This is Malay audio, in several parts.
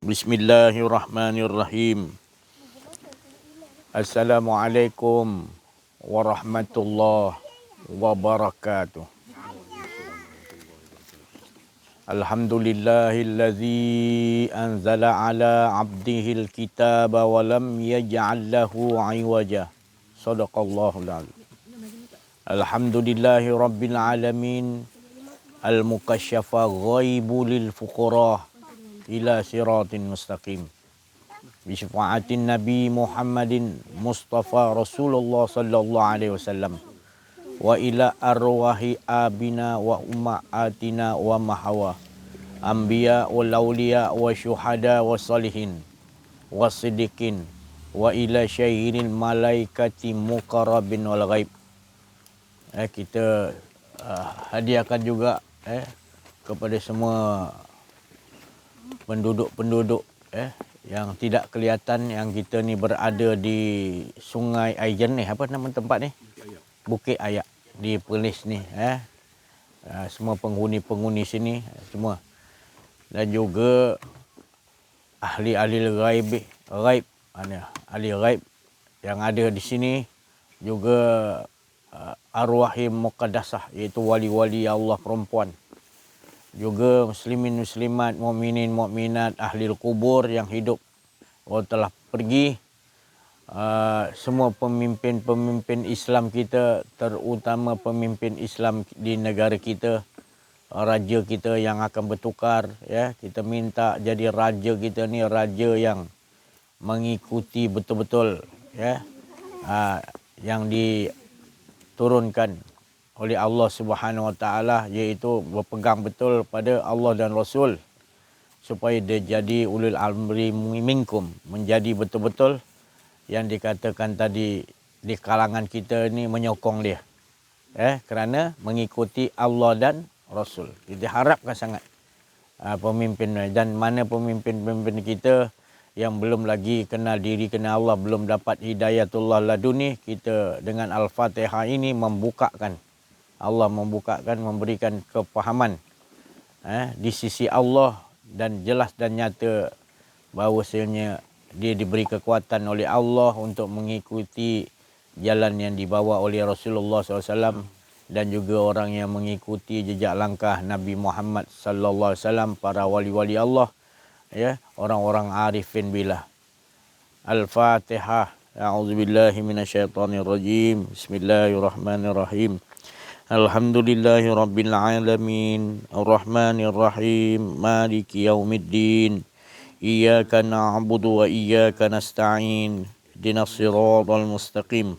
Bismillahirrahmanirrahim. Assalamualaikum warahmatullahi wabarakatuh. Alhamdulillahillazi anzala ala abdihil kitaba wa lam yaj'al lahu 'iwaja. Shadaqallahul 'azim. Alhamdulillahi rabbil alamin. Al-mukasyafa ghaibu lil fuqara ila siratin mustaqim. Bisfa'atin Nabi Muhammadin Mustafa Rasulullah sallallahu alaihi wasallam wa ila arwahi abina wa ummahatina wa mahawa anbiya wal awliya wa syuhada wa salihin wa siddiqin wa ila syai'il malaikati muqarrabin wal ghaib. Kita hadiahkan juga kepada semua penduduk-penduduk yang tidak kelihatan, yang kita ni berada di Sungai Aijen ni, apa nama tempat ni? Bukit Ayak di Perlis ni, semua penghuni-penghuni sini semua, dan juga ahli-ahli ghaib, ahli ghaib yang ada di sini, juga arwahim muqaddasah, iaitu wali-wali Allah perempuan, juga muslimin muslimat, mukminin mukminat, ahli kubur yang hidup atau telah pergi, semua pemimpin-pemimpin Islam kita, terutama pemimpin Islam di negara kita, raja kita yang akan bertukar, kita minta jadi raja kita ni raja yang mengikuti betul-betul yang diturunkan oleh Allah Subhanahu Wa Taala, iaitu berpegang betul pada Allah dan Rasul, supaya dia jadi ulul amri minkum, menjadi betul-betul yang dikatakan tadi di kalangan kita ni menyokong dia, kerana mengikuti Allah dan Rasul. Kita harapkan sangat pemimpin, dan mana pemimpin-pemimpin kita yang belum lagi kenal diri, kenal Allah, belum dapat hidayatullah laduni, kita dengan Al-Fatihah ini membukakan, Allah membukakan, memberikan kepahaman di sisi Allah, dan jelas dan nyata bahawasanya dia diberi kekuatan oleh Allah untuk mengikuti jalan yang dibawa oleh Rasulullah SAW, dan juga orang yang mengikuti jejak langkah Nabi Muhammad sallallahu alaihi wasallam, para wali-wali Allah, orang-orang arifin billah. Al-Fatihah. A'udzubillahi minasyaitonirrajim. Bismillahirrahmanirrahim. Alhamdulillahi rabbil alamin, arrahmanir rahim, maliki yaumiddin, iyyaka na'budu wa iyyaka nasta'in, ihdinas siratal mustaqim,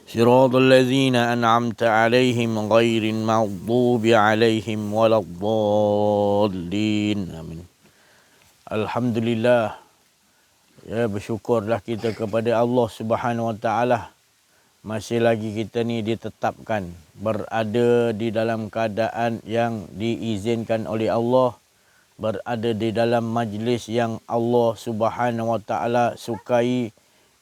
siratal ladzina an'amta 'alaihim ghairil maghdubi 'alaihim waladdallin. Amin. Alhamdulillah, bersyukurlah kita kepada Allah Subhanahu Wa Taala, masih lagi kita ni ditetapkan berada di dalam keadaan yang diizinkan oleh Allah, berada di dalam majlis yang Allah Subhanahu Wa Taala sukai,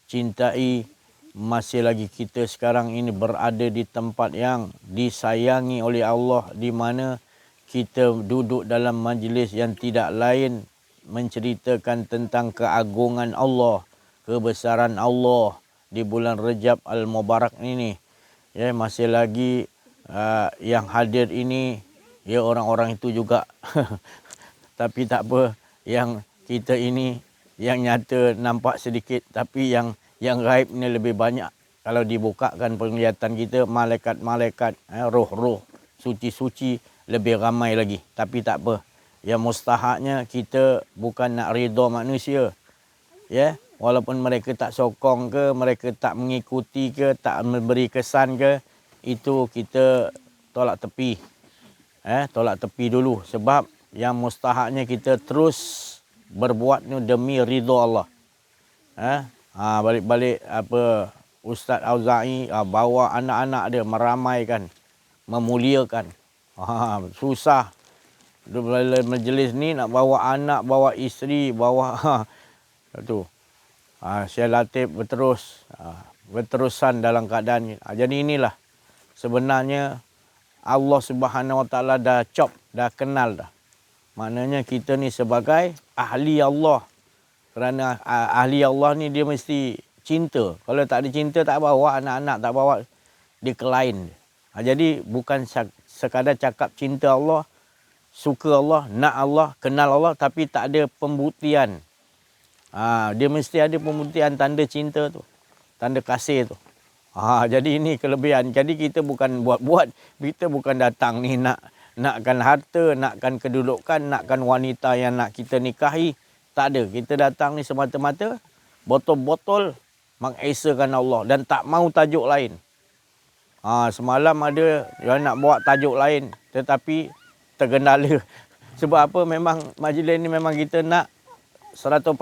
cintai. Masih lagi kita sekarang ini berada di tempat yang disayangi oleh Allah, di mana kita duduk dalam majlis yang tidak lain menceritakan tentang keagungan Allah, kebesaran Allah di bulan Rajab Al-Mubarak ini. Masih lagi yang hadir ini orang-orang itu juga tapi tak apa, yang kita ini yang nyata nampak sedikit, tapi yang gaib ni lebih banyak. Kalau dibukakan penglihatan kita, malaikat-malaikat, roh-roh suci-suci lebih ramai lagi. Tapi tak apa, yang mustahaknya kita bukan nak redha manusia, walaupun mereka tak sokong ke, mereka tak mengikuti ke, tak memberi kesan ke, itu kita tolak tepi. Tolak tepi dulu, sebab yang mustahaknya kita terus berbuat ni demi ridha Allah. Balik-balik Ustaz Auza'i bawa anak-anak dia meramaikan, memuliakan. Susah dalam majlis ni nak bawa anak, bawa isteri, bawa tu. Syekh Latif berterusan dalam keadaan ni. Jadi inilah sebenarnya Allah Subhanahu Wa Taala dah kenal dah Maknanya kita ni sebagai ahli Allah. Kerana ahli Allah ni dia mesti cinta. Kalau tak ada cinta, tak bawa anak-anak, tak bawa dia ke lain. Jadi bukan sekadar cakap cinta Allah, suka Allah, nak Allah, kenal Allah, tapi tak ada pembuktian. Dia mesti ada pembuktian tanda cinta tu, tanda kasih tu. Jadi ini kelebihan. Jadi kita bukan buat-buat, kita bukan datang ni nakkan harta, nakkan kedudukan, nakkan wanita yang nak kita nikahi. Tak ada. Kita datang ni semata-mata botol-botol mengesakan Allah dan tak mau tajuk lain. Semalam ada yang nak bawa tajuk lain tetapi tergendala. Sebab apa? Memang majlis ni memang kita nak 100%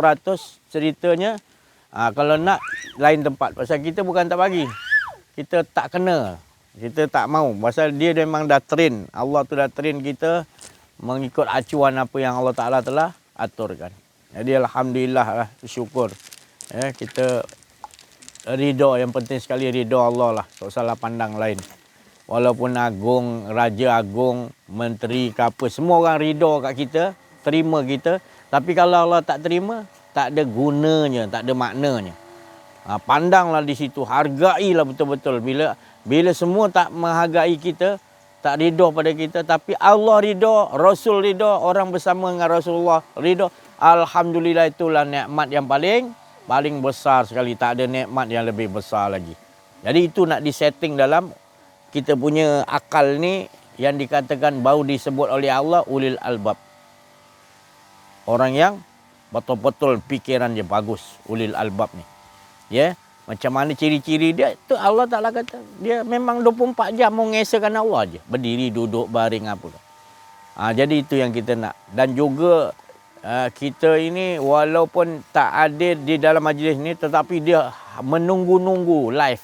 ceritanya. Kalau nak lain tempat. Pasal kita bukan tak bagi. Kita tak kena. Kita tak mau. Pasal dia memang dah train. Allah tu dah train kita mengikut acuan apa yang Allah Ta'ala telah aturkan. Jadi alhamdulillah lah. Syukur. Kita ridha. Yang penting sekali ridha Allah lah. Tak salah pandang lain. Walaupun agung, raja agung, menteri ke apa. Semua orang ridha kat kita. Terima kita. Tapi kalau Allah tak terima, tak ada gunanya, tak ada maknanya. Pandanglah di situ, hargailah betul-betul. Bila semua tak menghargai kita, tak ridha pada kita, tapi Allah ridha, Rasul ridha, orang bersama dengan Rasulullah ridha, alhamdulillah, itulah nikmat yang paling besar sekali. Tak ada nikmat yang lebih besar lagi. Jadi itu nak disetting dalam kita punya akal ni, yang dikatakan baru disebut oleh Allah ulil albab. Orang yang betul-betul fikiran dia bagus, ulil albab ni. Macam mana ciri-ciri dia? Tu Allah Ta'ala kata, dia memang 24 jam mengesahkan Allah je. Berdiri, duduk, baring apa. Jadi itu yang kita nak. Dan juga kita ini walaupun tak ada di dalam majlis ni, tetapi dia menunggu-nunggu live.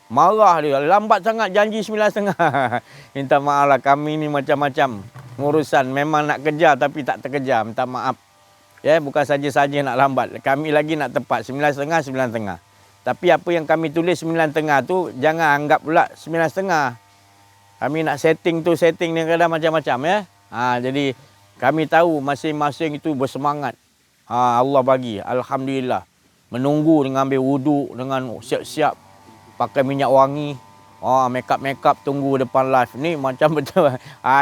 Marah dia, lambat sangat janji 9.30. Minta maaf lah, kami ni macam-macam urusan. Memang nak kejar tapi tak terkejar, minta maaf. Bukan saja-saja nak lambat. Kami lagi nak tepat 9.30, 9.30. Tapi apa yang kami tulis 9.30 tu jangan anggap pula 9.30. Kami nak setting tu, setting ni kadang macam-macam jadi kami tahu masing-masing itu bersemangat. Allah bagi, alhamdulillah. Menunggu dengan ambil wuduk, dengan siap-siap pakai minyak wangi. Makeup tunggu depan live ni macam betul.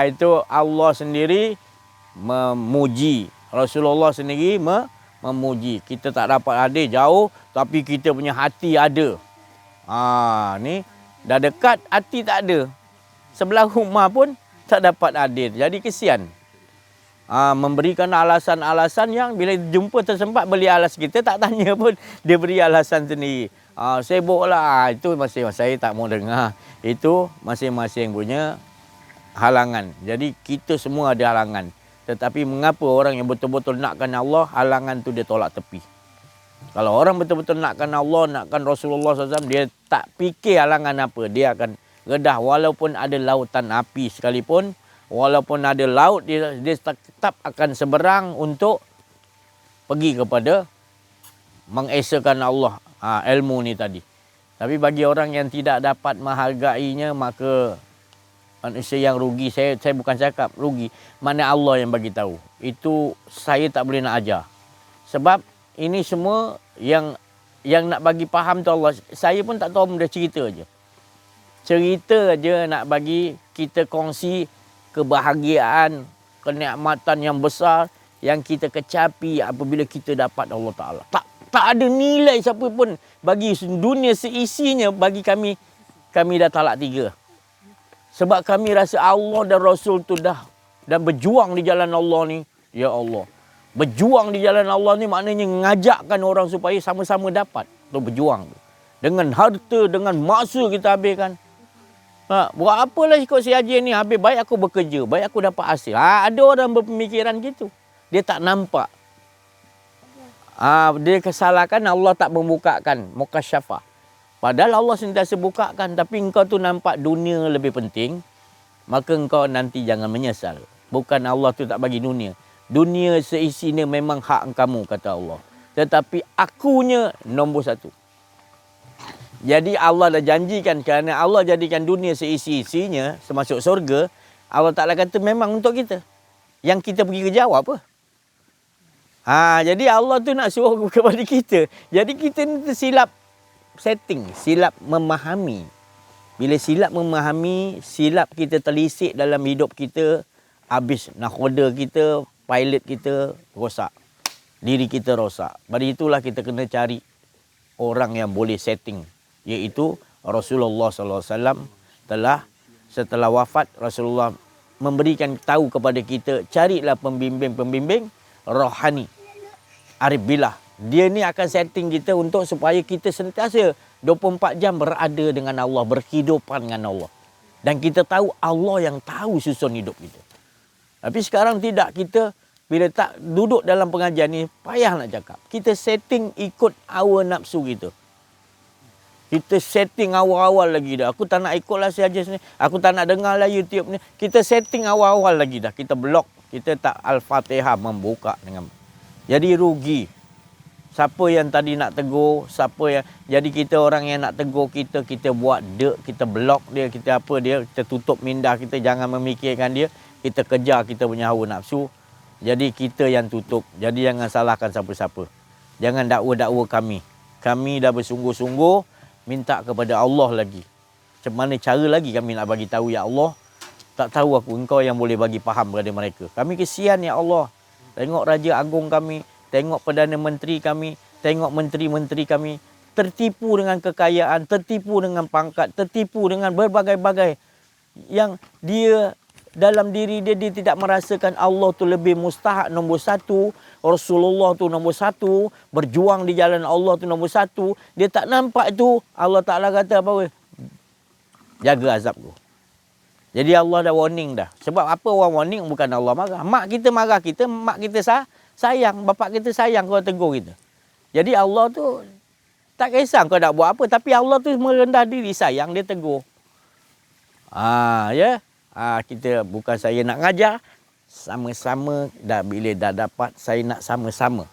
Itu Allah sendiri memuji. Rasulullah sendiri memuji. Kita tak dapat hadir jauh, tapi kita punya hati ada. Ni dah dekat, hati tak ada. Sebelah rumah pun tak dapat hadir. Jadi kesian. Memberikan alasan-alasan yang bila jumpa tersempat beli alas, kita tak tanya pun dia beri alasan sendiri. Sibuklah. Itu masing-masing, saya tak mau dengar. Itu masing-masing punya halangan. Jadi kita semua ada halangan. Tetapi mengapa orang yang betul-betul nakkan Allah, halangan tu dia tolak tepi. Kalau orang betul-betul nakkan Allah, nakkan Rasulullah SAW, dia tak fikir halangan apa. Dia akan redah walaupun ada lautan api sekalipun. Walaupun ada laut, dia tetap akan seberang untuk pergi kepada mengesahkan Allah. Ilmu ni tadi. Tapi bagi orang yang tidak dapat menghargainya, maka manusia yang rugi. Saya bukan cakap rugi. Mana Allah yang bagi tahu. Itu saya tak boleh nak ajar. Sebab ini semua yang nak bagi faham tu Allah. Saya pun tak tahu, benda cerita je. Cerita je nak bagi kita kongsi kebahagiaan, kenikmatan yang besar yang kita kecapi apabila kita dapat Allah Ta'ala. Tak ada nilai siapa pun bagi dunia seisinya, bagi kami dah talak 3. Sebab kami rasa Allah dan Rasul tu dah dan berjuang di jalan Allah ni. Ya Allah. Berjuang di jalan Allah ni maknanya ngajakkan orang supaya sama-sama dapat. Tu berjuang. Dengan harta, dengan masa kita habiskan. Buat apalah ikut si Haji ni. Habis baik aku bekerja. Baik aku dapat hasil. Ada orang berpemikiran gitu. Dia tak nampak. Dia kesalahkan Allah tak membukakan mukasyafah. Padahal Allah sentiasa bukakan, tapi engkau tu nampak dunia lebih penting, maka engkau nanti jangan menyesal. Bukan Allah tu tak bagi dunia. Dunia seisinya memang hak kamu, kata Allah. Tetapi akunya nombor 1. Jadi Allah dah janjikan, kerana Allah jadikan dunia seisi-isinya, termasuk surga, Allah Ta'ala kata memang untuk kita. Yang kita pergi kerja awak apa? Jadi Allah tu nak suruh kepada kita. Jadi kita ni tersilap setting, silap memahami. Bila silap memahami, silap kita telisik dalam hidup kita, habis nakhoda kita, pilot kita rosak. Diri kita rosak. Pada itulah kita kena cari orang yang boleh setting, iaitu Rasulullah SAW telah setelah wafat Rasulullah memberikan tahu kepada kita, carilah pembimbing-pembimbing rohani, arif billah. Dia ni akan setting kita untuk supaya kita sentiasa 24 jam berada dengan Allah, berhidupan dengan Allah. Dan kita tahu Allah yang tahu susun hidup kita. Tapi sekarang tidak, kita bila tak duduk dalam pengajian ni, payah nak cakap. Kita setting ikut hawa nafsu kita. Kita setting awal-awal lagi dah. Aku tak nak ikutlah saja sini. Aku tak nak dengar lah YouTube ni. Kita setting awal-awal lagi dah. Kita block. Kita tak Al-Fatihah membuka dengan. Jadi rugi. Siapa yang tadi nak tegur, siapa yang jadi kita orang yang nak tegur kita, kita buat dek, kita block dia, kita apa dia, kita tutup minda kita, jangan memikirkan dia, kita kejar kita punya hawa nafsu. Jadi kita yang tutup. Jadi jangan salahkan siapa-siapa. Jangan dakwa-dakwa kami. Kami dah bersungguh-sungguh minta kepada Allah lagi. Macam mana cara lagi kami nak bagi tahu, ya Allah? Tak tahu aku, Engkau yang boleh bagi faham kepada mereka. Kami kesian, ya Allah. Tengok Raja Agung kami, tengok Perdana Menteri kami, tengok menteri-menteri kami tertipu dengan kekayaan, tertipu dengan pangkat, tertipu dengan berbagai-bagai yang dia dalam diri dia tidak merasakan Allah tu lebih mustahak nombor satu, Rasulullah tu nombor satu, berjuang di jalan Allah tu nombor satu. Dia tak nampak itu. Allah Ta'ala kata apa? Jaga azabku. Jadi Allah dah warning dah. Sebab apa orang warning? Bukan Allah marah. Mak kita marah kita, mak kita sayang, bapak kita sayang kalau tegur kita. Jadi Allah tu tak kisah kau nak buat apa, tapi Allah tu merendah diri, sayang, dia tegur. Kita bukan saya nak ngajar, sama-sama dah bila dah dapat saya nak sama-sama.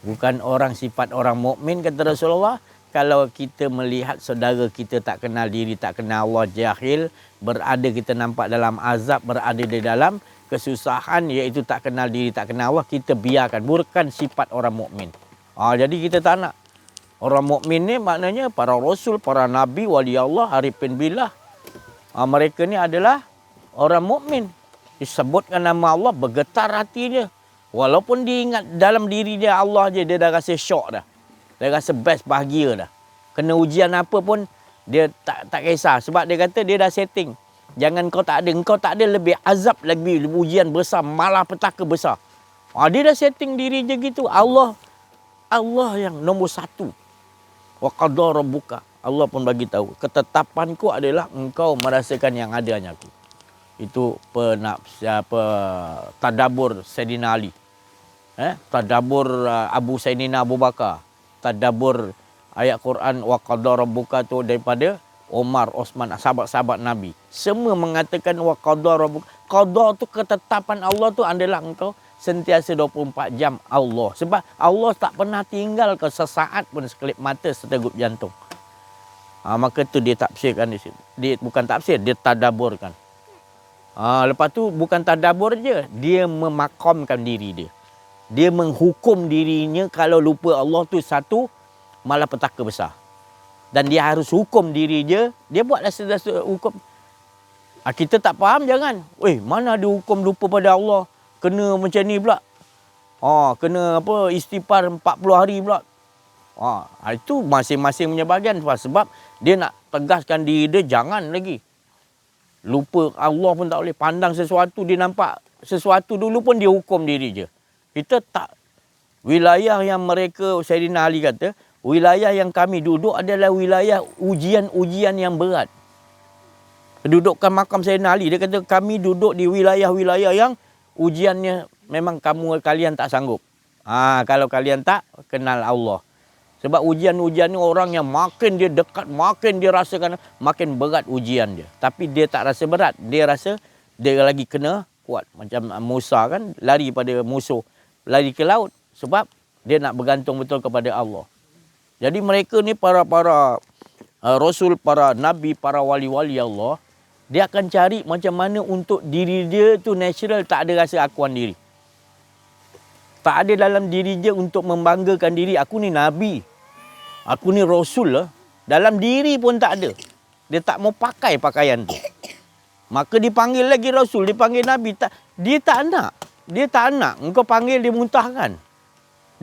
Bukan orang sifat orang mukmin kata Rasulullah. Kalau kita melihat saudara kita tak kenal diri, tak kenal Allah, jahil, berada kita nampak dalam azab, berada di dalam kesusahan, iaitu tak kenal diri, tak kenal Allah, kita biarkan. Bukan sifat orang mukmin. Jadi kita tak nak. Orang mukmin ni maknanya para rasul, para nabi, wali Allah, arifin billah. Mereka ni adalah orang mukmin. Disebutkan nama Allah, bergetar hatinya. Walaupun dia ingat dalam diri dia Allah je, dia dah rasa syok dah. Dia rasa best, bahagia dah. Kena ujian apa pun, dia tak kisah. Sebab dia kata dia dah setting. Jangan kau tak ada lebih azab lagi, ujian besar, malah petaka besar. Dia dah setting diri je gitu. Allah yang nombor satu. Wa qadara rabbuka. Allah pun bagi tahu, ketetapanku adalah engkau merasakan yang ada hanya aku. Itu tadabbur Sayyidina Ali. Tadabbur Sayyidina Abu Bakar. Tadabbur ayat Quran wa qadara rabbuka tu daripada Umar, Osman, sahabat-sahabat Nabi. Semua mengatakan wa qadara rabbuka. Qada tu ketetapan Allah tu adalah engkau sentiasa 24 jam Allah. Sebab Allah tak pernah tinggal ke sesaat pun, sekelip mata, seteguk jantung. Maka tu dia tafsirkan di situ. Dia bukan tafsir, dia tadabburkan. Lepas tu bukan tadabbur je, dia memakamkan diri dia. Dia menghukum dirinya kalau lupa Allah tu satu malapetaka besar. Dan dia harus hukum diri dia. Dia buatlah sedasa hukum. Kita tak faham jangan. Mana ada hukum lupa pada Allah? Kena macam ni pula. Kena istighfar 40 hari pula. Itu masing-masing punya bahagian. Sebab dia nak tegaskan diri dia, jangan lagi. Lupa Allah pun tak boleh. Pandang sesuatu, dia nampak sesuatu dulu pun dia hukum diri je. Kita tak. Wilayah yang mereka, Sayyidina Ali kata, wilayah yang kami duduk adalah wilayah ujian-ujian yang berat. Kedudukan makam Sayyidina Ali, dia kata kami duduk di wilayah-wilayah yang ujiannya memang kalian tak sanggup. Kalau kalian tak kenal Allah. Sebab ujian-ujian ni orang yang makin dia dekat, makin dia rasakan, makin berat ujian dia. Tapi dia tak rasa berat. Dia rasa dia lagi kena kuat. Macam Musa kan, lari pada musuh. Lari ke laut. Sebab dia nak bergantung betul kepada Allah. Jadi mereka ni para rasul, para nabi, para wali-wali Allah. Dia akan cari macam mana untuk diri dia tu natural, tak ada rasa akuan diri. Tak ada dalam diri dia untuk membanggakan diri, aku ni Nabi, aku ni Rasul lah. Dalam diri pun tak ada. Dia tak mau pakai pakaian tu. Maka dipanggil lagi Rasul, dipanggil Nabi. Dia tak nak. Dia tak nak. Engkau panggil, dia muntahkan.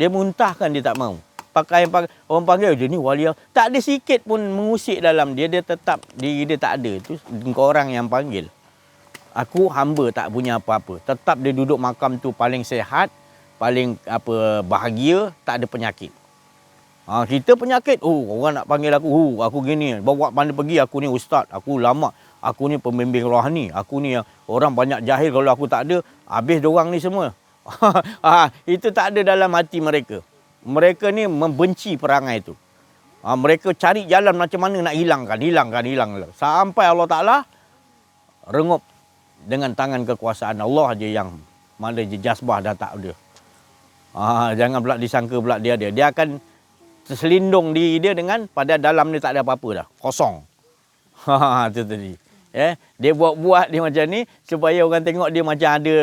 Dia muntahkan, dia tak mau. Orang panggil dia ni wali. Tak ada sikit pun mengusik dalam dia. Dia tetap, diri dia tak ada. Itu engkau orang yang panggil. Aku hamba tak punya apa-apa. Tetap dia duduk makam tu paling sehat, paling bahagia, tak ada penyakit. Kita penyakit. Orang nak panggil aku. Aku gini. Bawa mana pergi, aku ni ustaz. Aku ulama. Aku ni pembimbing rohani. Aku ni yang orang banyak jahil. Kalau aku tak ada, habis diorang ni semua. Itu tak ada dalam hati mereka. Mereka ni membenci perangai itu. Mereka cari jalan macam mana nak hilangkan. Sampai Allah Ta'ala rengup dengan tangan kekuasaan Allah aja yang mana je jazbah dah tak ada. Jangan pula disangka pula dia ada. Dia akan terselindung diri dia dengan pada dalam ni tak ada apa-apa dah. Kosong. Itu tadi. Dia buat-buat dia macam ni supaya orang tengok dia macam ada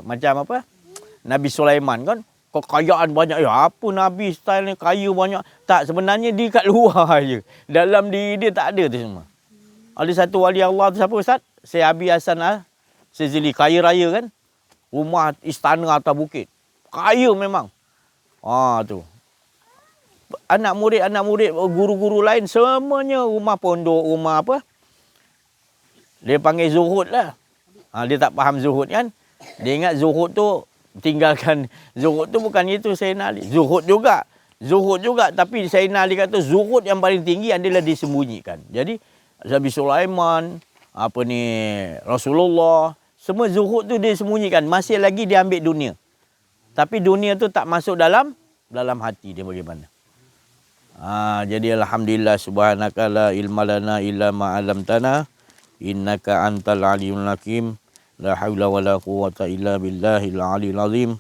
macam apa? Nabi Sulaiman kan. Kekayaan banyak. Apa Nabi style ni kaya banyak. Tak, sebenarnya dia kat luar je. Dalam diri dia tak ada tu semua. Ada satu wali Allah tu siapa Ustaz? Syekh Abi Hasan Al-Sazili. Kaya raya kan. Rumah istana atas bukit. Kaya memang. Tu. Anak murid, guru-guru lain semuanya rumah pondok, rumah apa? Dia panggil zuhud lah. Dia tak faham zuhud kan. Dia ingat zuhud tu tinggalkan. Zuhud tu bukan itu Sayyidina Ali. Zuhud juga. Tapi Sayyidina Ali kata zuhud yang paling tinggi adalah disembunyikan. Jadi Nabi Sulaiman, Rasulullah, semua zuhud tu dia sembunyikan. Masih lagi dia ambil dunia. Tapi dunia tu tak masuk dalam hati dia bagaimana. Jadi alhamdulillah subhanaka la ilma lana illa ma 'allamtana innaka antal alimul hakim. La haula wala quwwata illa billahil aliyil azim.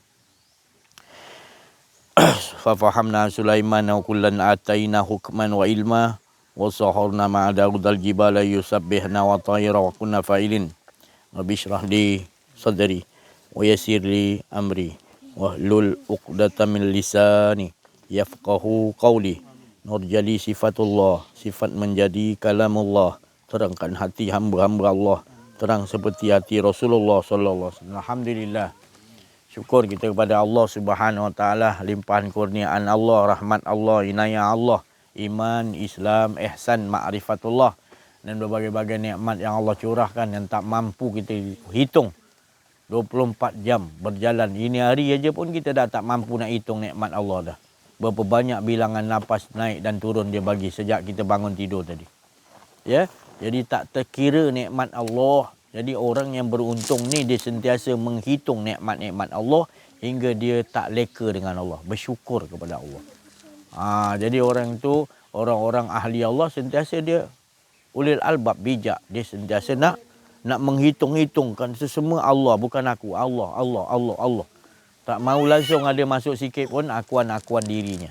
Fa fahamna Sulaiman wa kullan ataina hukman wa ilma wa saharna ma'a Daudal jibala yusabbihna wa tayra wa kunna fa'ilin. Rabbi shrah li sadri wa yassir li amri wahlul 'uqdatam min lisani yafqahu qawli. Nurjali sifatullah, sifat menjadi kalamullah. Terangkan hati hamba-hamba Allah, terang seperti hati Rasulullah sallallahu alaihi wasallam. Alhamdulillah. Syukur kita kepada Allah Subhanahu wa taala, limpahan kurniaan Allah, rahmat Allah, inayah Allah, iman, Islam, ihsan, ma'rifatullah dan berbagai-bagai nikmat yang Allah curahkan yang tak mampu kita hitung. 24 jam berjalan. Ini hari aja pun kita dah tak mampu nak hitung nikmat Allah dah. Berapa banyak bilangan nafas naik dan turun dia bagi sejak kita bangun tidur tadi. Ya. Jadi tak terkira nikmat Allah. Jadi orang yang beruntung ni dia sentiasa menghitung nikmat-nikmat Allah hingga dia tak leka dengan Allah, bersyukur kepada Allah. Jadi orang tu, orang-orang ahli Allah sentiasa dia ulil albab, bijak. Dia sentiasa nak menghitung-hitungkan semua Allah, bukan aku. Allah. Tak mau langsung ada masuk sikit pun akuan-akuan dirinya.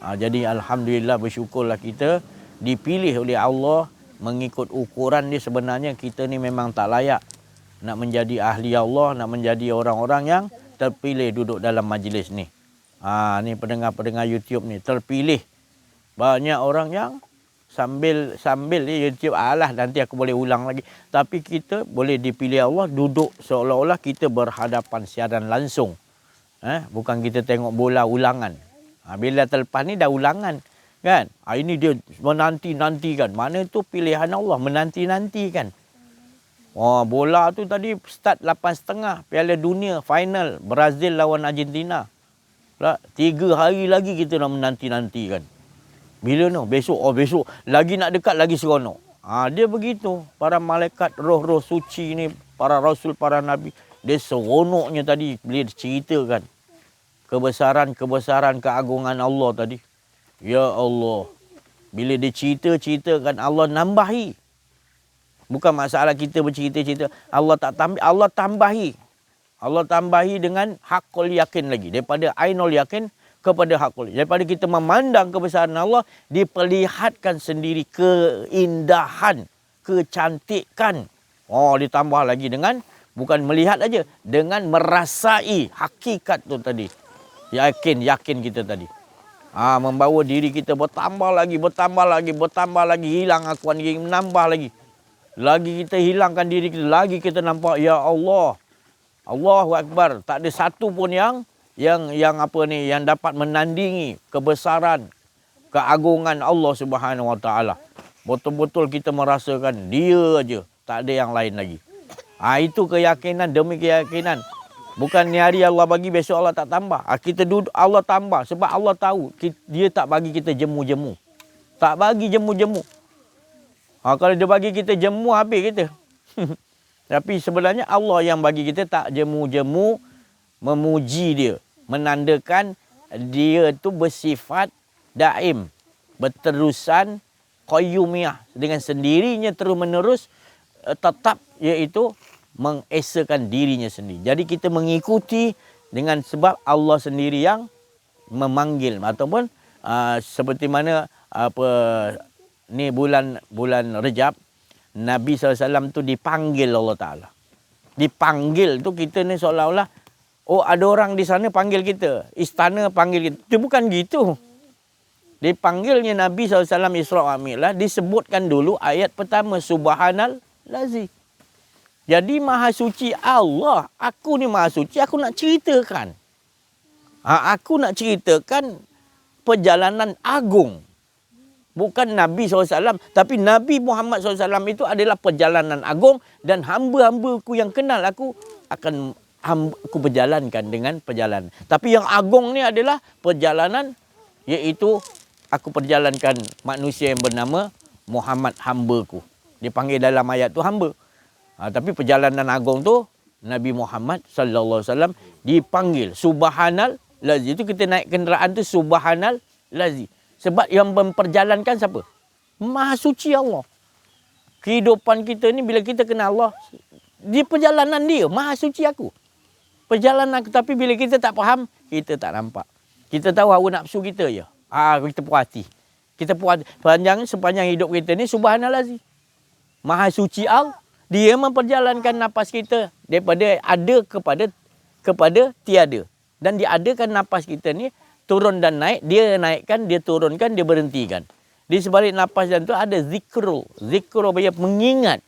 Jadi alhamdulillah bersyukurlah kita dipilih oleh Allah. Mengikut ukuran dia sebenarnya kita ni memang tak layak nak menjadi ahli Allah, nak menjadi orang-orang yang terpilih duduk dalam majlis ni. Ni pendengar-pendengar YouTube ni terpilih. Banyak orang yang sambil YouTube nanti aku boleh ulang lagi. Tapi kita boleh dipilih Allah duduk seolah-olah kita berhadapan siaran langsung. Bukan kita tengok bola ulangan. Bila terlepas ni dah ulangan. Kan? Ini dia menanti-nantikan. Mana tu pilihan Allah, menanti-nantikan. Bola tu tadi start 8.30. Piala Dunia, final. Brazil lawan Argentina. 3 hari lagi kita nak menanti-nantikan. Bila no? Besok. Besok. Lagi nak dekat, lagi seronok. Dia begitu. Para malaikat, roh-roh suci ni, para rasul, para nabi. Dia seronoknya tadi bila ceritakan. Kebesaran keagungan Allah tadi. Ya Allah. Bila dia ceritakan Allah nambahi. Bukan masalah kita bercerita-cerita. Allah tak tambah, Allah tambahi. Allah tambahi dengan hakul yakin lagi. Daripada ainul yakin kepada hakul. Daripada kita memandang kebesaran Allah, diperlihatkan sendiri keindahan kecantikan. Oh, ditambah lagi dengan bukan melihat aja, dengan merasai hakikat tu tadi. Yakin kita tadi. Membawa diri kita bertambah lagi, hilang akuan diri, menambah lagi. Lagi kita hilangkan diri kita, lagi kita nampak ya Allah. Allahu Akbar. Tak ada satu pun yang dapat menandingi kebesaran, keagungan Allah Subhanahu Wa Taala. Betul-betul kita merasakan dia aja, tak ada yang lain lagi. Itu keyakinan demi keyakinan. Bukan ni hari Allah bagi, besok Allah tak tambah. Kita duduk, Allah tambah. Sebab Allah tahu dia tak bagi kita jemu-jemu. Tak bagi jemu-jemu. Kalau dia bagi kita jemu, habis kita. Tapi sebenarnya Allah yang bagi kita tak jemu-jemu, memuji dia. Menandakan dia tu bersifat daim. Berterusan, qayyumiyah. Dengan sendirinya terus menerus, tetap iaitu mengesakan dirinya sendiri. Jadi kita mengikuti dengan sebab Allah sendiri yang memanggil, ataupun seperti mana ni bulan Rejab, Nabi SAW tu dipanggil Allah Ta'ala. Dipanggil tu kita ni seolah-olah, ada orang di sana panggil kita, istana panggil kita. Itu bukan gitu. Dipanggilnya Nabi SAW Isra' wa Mi'raj, disebutkan dulu ayat pertama, Subhanal Lazi. Jadi maha suci Allah. Aku ni maha suci, aku nak ceritakan. Aku nak ceritakan perjalanan agung. Bukan Nabi SAW, tapi Nabi Muhammad SAW itu adalah perjalanan agung. Dan hamba-hambaku yang kenal aku akan aku berjalankan dengan perjalanan. Tapi yang agung ni adalah perjalanan, iaitu aku perjalankan manusia yang bernama Muhammad, hambaku. Dipanggil dalam ayat tu hamba. Tapi perjalanan agung tu Nabi Muhammad sallallahu alaihi wasallam dipanggil Subhanal Lazi. Itu kita naik kenderaan tu Subhanal Lazi. Sebab yang memperjalankan siapa? Maha suci Allah. Kehidupan kita ni bila kita kenal Allah, di perjalanan dia, maha suci aku. Perjalanan aku, tapi bila kita tak faham, kita tak nampak. Kita tahu hawa nafsu kita je. Kita puas hati. Kita puas sepanjang hidup kita ni Subhanal Lazi. Maha suci Allah. Dia memperjalankan nafas kita daripada ada kepada tiada. Dan diadakan nafas kita ni turun dan naik. Dia naikkan, dia turunkan, dia berhentikan. Di sebalik nafas dan tu ada zikru. Zikru berarti mengingat.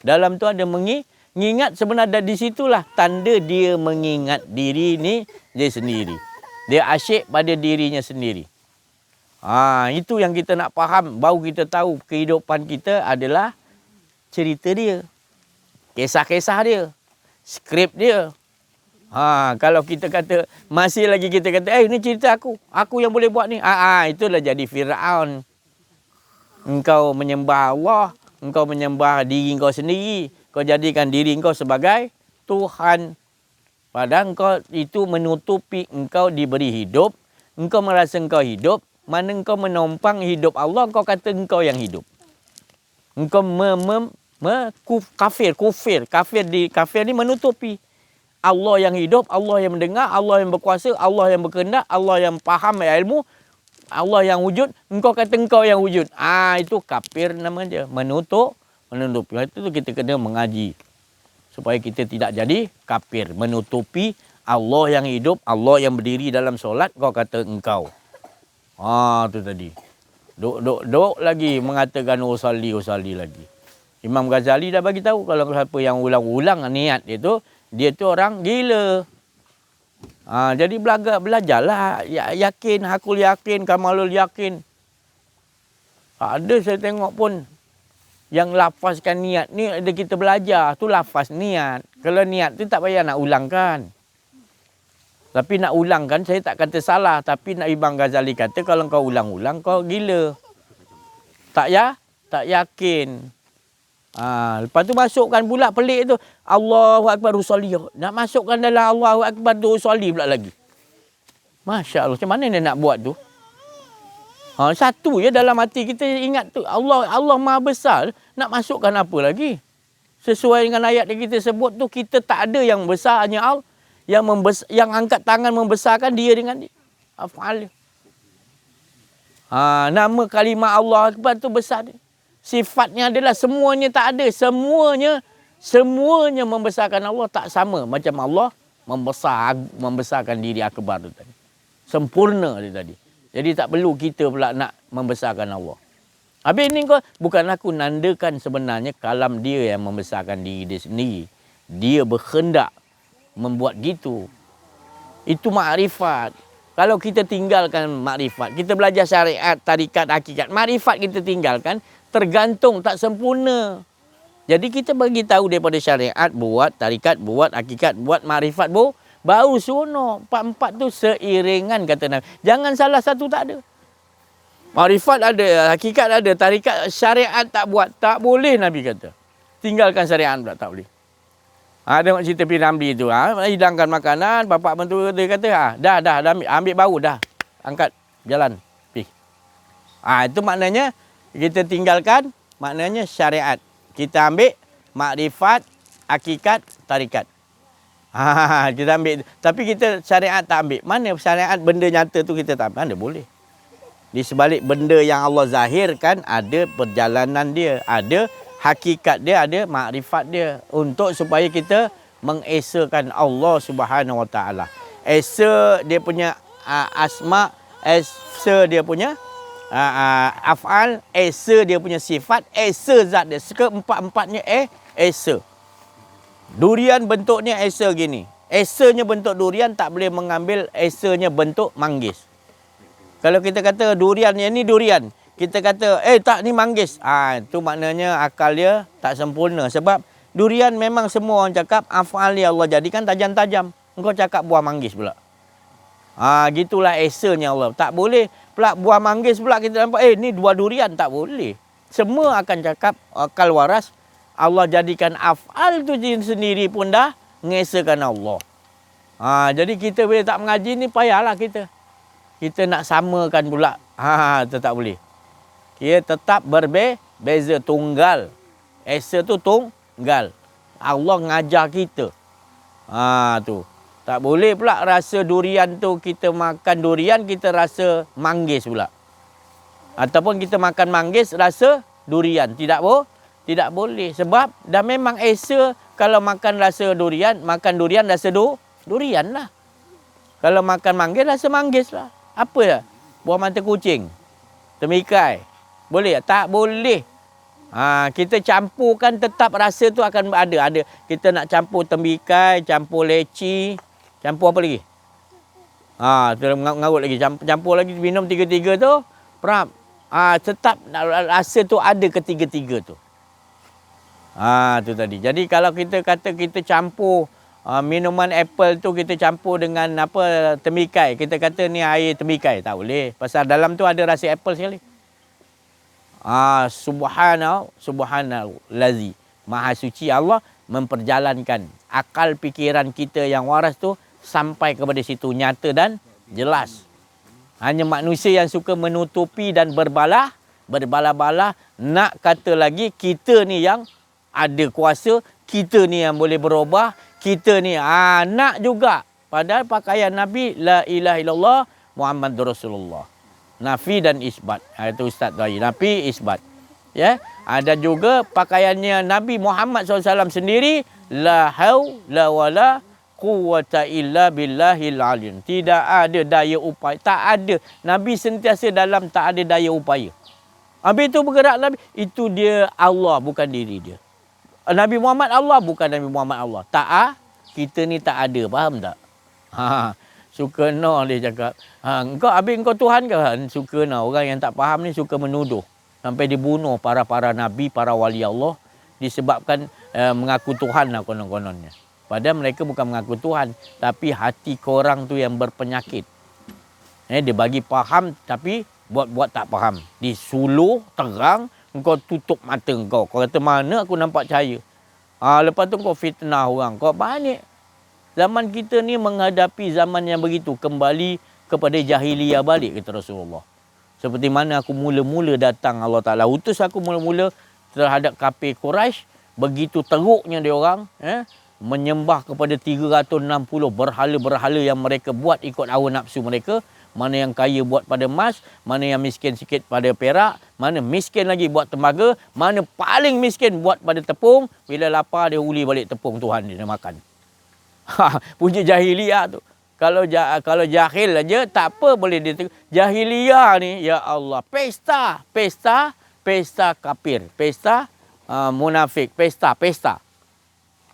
Dalam tu ada mengingat, sebenarnya di situlah tanda dia mengingat diri ni dia sendiri. Dia asyik pada dirinya sendiri. Itu yang kita nak faham. Baru kita tahu kehidupan kita adalah cerita dia. Kisah-kisah dia. Skrip dia. Kalau kita kata, masih lagi kita kata, ini cerita aku. Aku yang boleh buat ni. Itulah jadi Fir'aun. Engkau menyembah Allah. Engkau menyembah diri engkau sendiri. Kau jadikan diri engkau sebagai Tuhan. Padahal engkau itu menutupi engkau diberi hidup. Engkau merasa engkau hidup. Mana engkau menumpang hidup Allah, engkau kata engkau yang hidup. Engkau kafir ni menutupi. Allah yang hidup, Allah yang mendengar, Allah yang berkuasa, Allah yang berkehendak, Allah yang faham ilmu, Allah yang wujud, engkau kata engkau yang wujud. Itu kafir namanya, menutupi. Itu kita kena mengaji supaya kita tidak jadi kafir, menutupi Allah yang hidup, Allah yang berdiri dalam solat, kau kata engkau. Tu tadi. Duk lagi mengatakan usalli lagi. Imam Ghazali dah bagi tahu kalau siapa yang ulang-ulang niat dia tu orang gila. Jadi belajarlah, yakin, hakul yakin, kamalul yakin. Ada saya tengok pun yang lafazkan niat ni, ada kita belajar tu lafaz niat. Kalau niat tu tak payah nak ulangkan. Tapi nak ulangkan saya tak kata salah, tapi nak Imam Ghazali kata kalau kau ulang-ulang kau gila. Tak yakin. Lepas tu masukkan pula pelik tu. Allahu Akbar usolli. Nak masukkan dalam Allahu Akbar tu usolli pula lagi. Masya Allah. Macam mana dia nak buat tu? Satu je dalam hati kita ingat tu. Allah Maha Besar. Nak masukkan apa lagi? Sesuai dengan ayat yang kita sebut tu. Kita tak ada yang besar. Hanya Allah. Yang angkat tangan membesarkan dia dengan dia. Af'al. Nama kalimah Allah Akbar tu besar dia. Sifatnya adalah semuanya tak ada. Semuanya membesarkan Allah tak sama. Macam Allah membesarkan diri akbar tu tadi. Sempurna dia tadi. Jadi tak perlu kita pula nak membesarkan Allah. Habis ni kau, bukan aku nandakan sebenarnya kalam dia yang membesarkan diri dia sendiri. Dia berkehendak membuat gitu. Itu makrifat. Kalau kita tinggalkan makrifat, kita belajar syariat, tarikat, hakikat, makrifat kita tinggalkan, tergantung, tak sempurna. Jadi kita bagi tahu daripada syariat buat, tarikat buat, hakikat buat, makrifat baru seronok. Empat-empat tu seiringan kata Nabi. Jangan salah satu tak ada. Makrifat ada, hakikat ada, tarikat, syariat tak buat. Tak boleh Nabi kata. Tinggalkan syariat pula tak boleh. Tengok cerita Piramli tu. Hidangkan makanan, bapak mentua dia kata, dah ambil bau dah. Angkat, jalan, pergi. Itu maknanya, kita tinggalkan, maknanya syariat. Kita ambil makrifat, hakikat, tarikat. Kita ambil. Tapi kita syariat tak ambil. Mana syariat benda nyata tu kita tak ambil? Mana boleh. Di sebalik benda yang Allah zahirkan, ada perjalanan dia, ada hakikat dia, ada makrifat dia. Untuk supaya kita mengesakan Allah Subhanahu Wa Taala. Esa dia punya asma, esa dia punya af'al, esa dia punya sifat, esa zat dia. Keempat-empatnya esa. Durian bentuknya esa gini. Esanya bentuk durian tak boleh mengambil esanya bentuk manggis. Kalau kita kata durian yang ni durian, kita kata tak ni manggis. Itu maknanya akal dia tak sempurna. Sebab durian memang semua orang cakap af'al dia Allah jadikan tajam-tajam. Engkau cakap buah manggis pula. Gitulah esanya Allah. Tak boleh pula buah manggis pula kita nampak ni dua durian, tak boleh. Semua akan cakap akal waras. Allah jadikan af'al tu sendiri pun dah mengesakan Allah. Jadi kita bila tak mengaji ni payahlah kita. Kita nak samakan pula. Itu tak boleh. Kita tetap berbeza, tunggal. Esa tu tunggal. Allah ngajar kita. Tu. Tak boleh pula rasa durian tu kita makan durian kita rasa manggis pula. Ataupun kita makan manggis rasa durian. Tidak boleh. Sebab dah memang esa kalau makan rasa durian, makan durian rasa durian lah. Kalau makan manggis rasa manggis lah. Apa ya? Buah mata kucing. Temikai. Boleh tak? Tak boleh. Kita campurkan tetap rasa tu akan ada. Kita nak campur temikai, campur leci, campur apa lagi? Mengarut lagi. Campur lagi, minum tiga-tiga tu. Perap. Tetap rasa tu ada ketiga-tiga tu. Tu tadi. Jadi kalau kita kata kita campur minuman apple tu kita campur dengan temikai. Kita kata ni air temikai. Tak boleh. Pasal dalam tu ada rasa apple sekali. Subhanallazi. Maha suci Allah memperjalankan akal fikiran kita yang waras tu sampai kepada situ nyata dan jelas. Hanya manusia yang suka menutupi dan berbalah-balah nak kata lagi kita ni yang ada kuasa, kita ni yang boleh berubah, kita ni nak juga. Padahal pakaian Nabi la ilaha illallah Muhammadur Rasulullah. Nafi dan isbat. Itu Ustaz tadi. Nafi isbat. Ya. Ada juga pakaiannya Nabi Muhammad SAW sendiri la haula wala quwwata illa billahil alim. Tidak ada daya upaya. Tak ada. Nabi sentiasa dalam tak ada daya upaya. Habis itu bergerak Nabi. Itu dia Allah, bukan diri dia. Nabi Muhammad Allah, bukan Nabi Muhammad Allah. Tak kita ni tak ada. Faham tak? Suka dia cakap. Habis engkau Tuhan kan? Suka orang yang tak faham ni suka menuduh. Sampai dibunuh para Nabi, para wali Allah. Disebabkan mengaku Tuhan lah konon-kononnya. Padahal mereka bukan mengaku Tuhan. Tapi hati korang tu yang berpenyakit. Dia bagi faham tapi buat-buat tak faham. Disuluh, terang. Engkau tutup mata engkau. Kau kata mana aku nampak cahaya. Lepas tu kau fitnah orang. Kau banyak. Zaman kita ni menghadapi zaman yang begitu. Kembali kepada jahiliyah balik kata Rasulullah. Seperti mana aku mula-mula datang Allah Ta'ala. Utus aku mula-mula terhadap kafir Quraisy. Begitu teruknya dia orang. Menyembah kepada 360 berhala-berhala yang mereka buat ikut hawa nafsu mereka. mana yang kaya buat pada emas, mana yang miskin sikit pada perak, mana miskin lagi buat tembaga, mana paling miskin buat pada tepung. Bila lapar dia uli balik tepung Tuhan dia makan. Punya jahiliah tu. Kalau jahil aja tak apa boleh dia. Jahiliah ni ya Allah, pesta kafir, pesta munafik, pesta.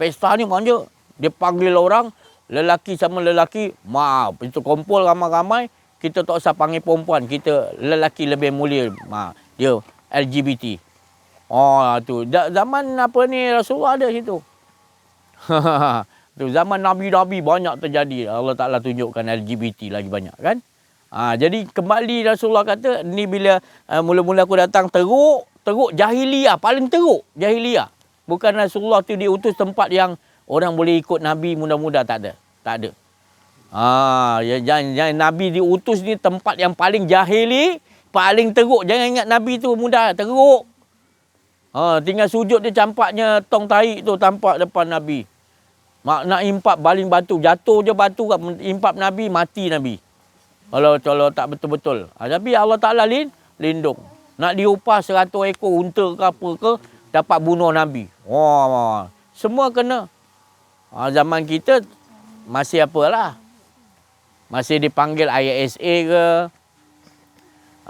Pesta ni manja. Dia panggil orang, lelaki sama lelaki, maaf, itu kumpul ramai-ramai, kita tak usah panggil perempuan, kita lelaki lebih mulia. Dia LGBT. Tu. Zaman apa ni Rasulullah ada situ. Tu zaman Nabi-Nabi banyak terjadi. Allah Ta'ala tunjukkan LGBT lagi banyak kan. Jadi kembali Rasulullah kata, ni bila mula-mula aku datang teruk jahiliah, paling teruk jahiliah. Bukan Rasulullah tu diutus tempat yang orang boleh ikut Nabi mudah-mudah, tak ada. Jangan Nabi diutus ni tempat yang paling jahili, paling teruk. Jangan ingat Nabi tu mudah, teruk. Tinggal sujud dia campaknya tong tahi tu tampak depan Nabi. Nak impap baling batu, jatuh je batu kat impap Nabi, mati Nabi. Kalau tak betul-betul. Tapi Allah Ta'ala lindung. Nak diupah 100 ekor unta ke apa ke, dapat bunuh Nabi. Semua kena. Zaman kita masih apalah. Masih dipanggil ISA ke,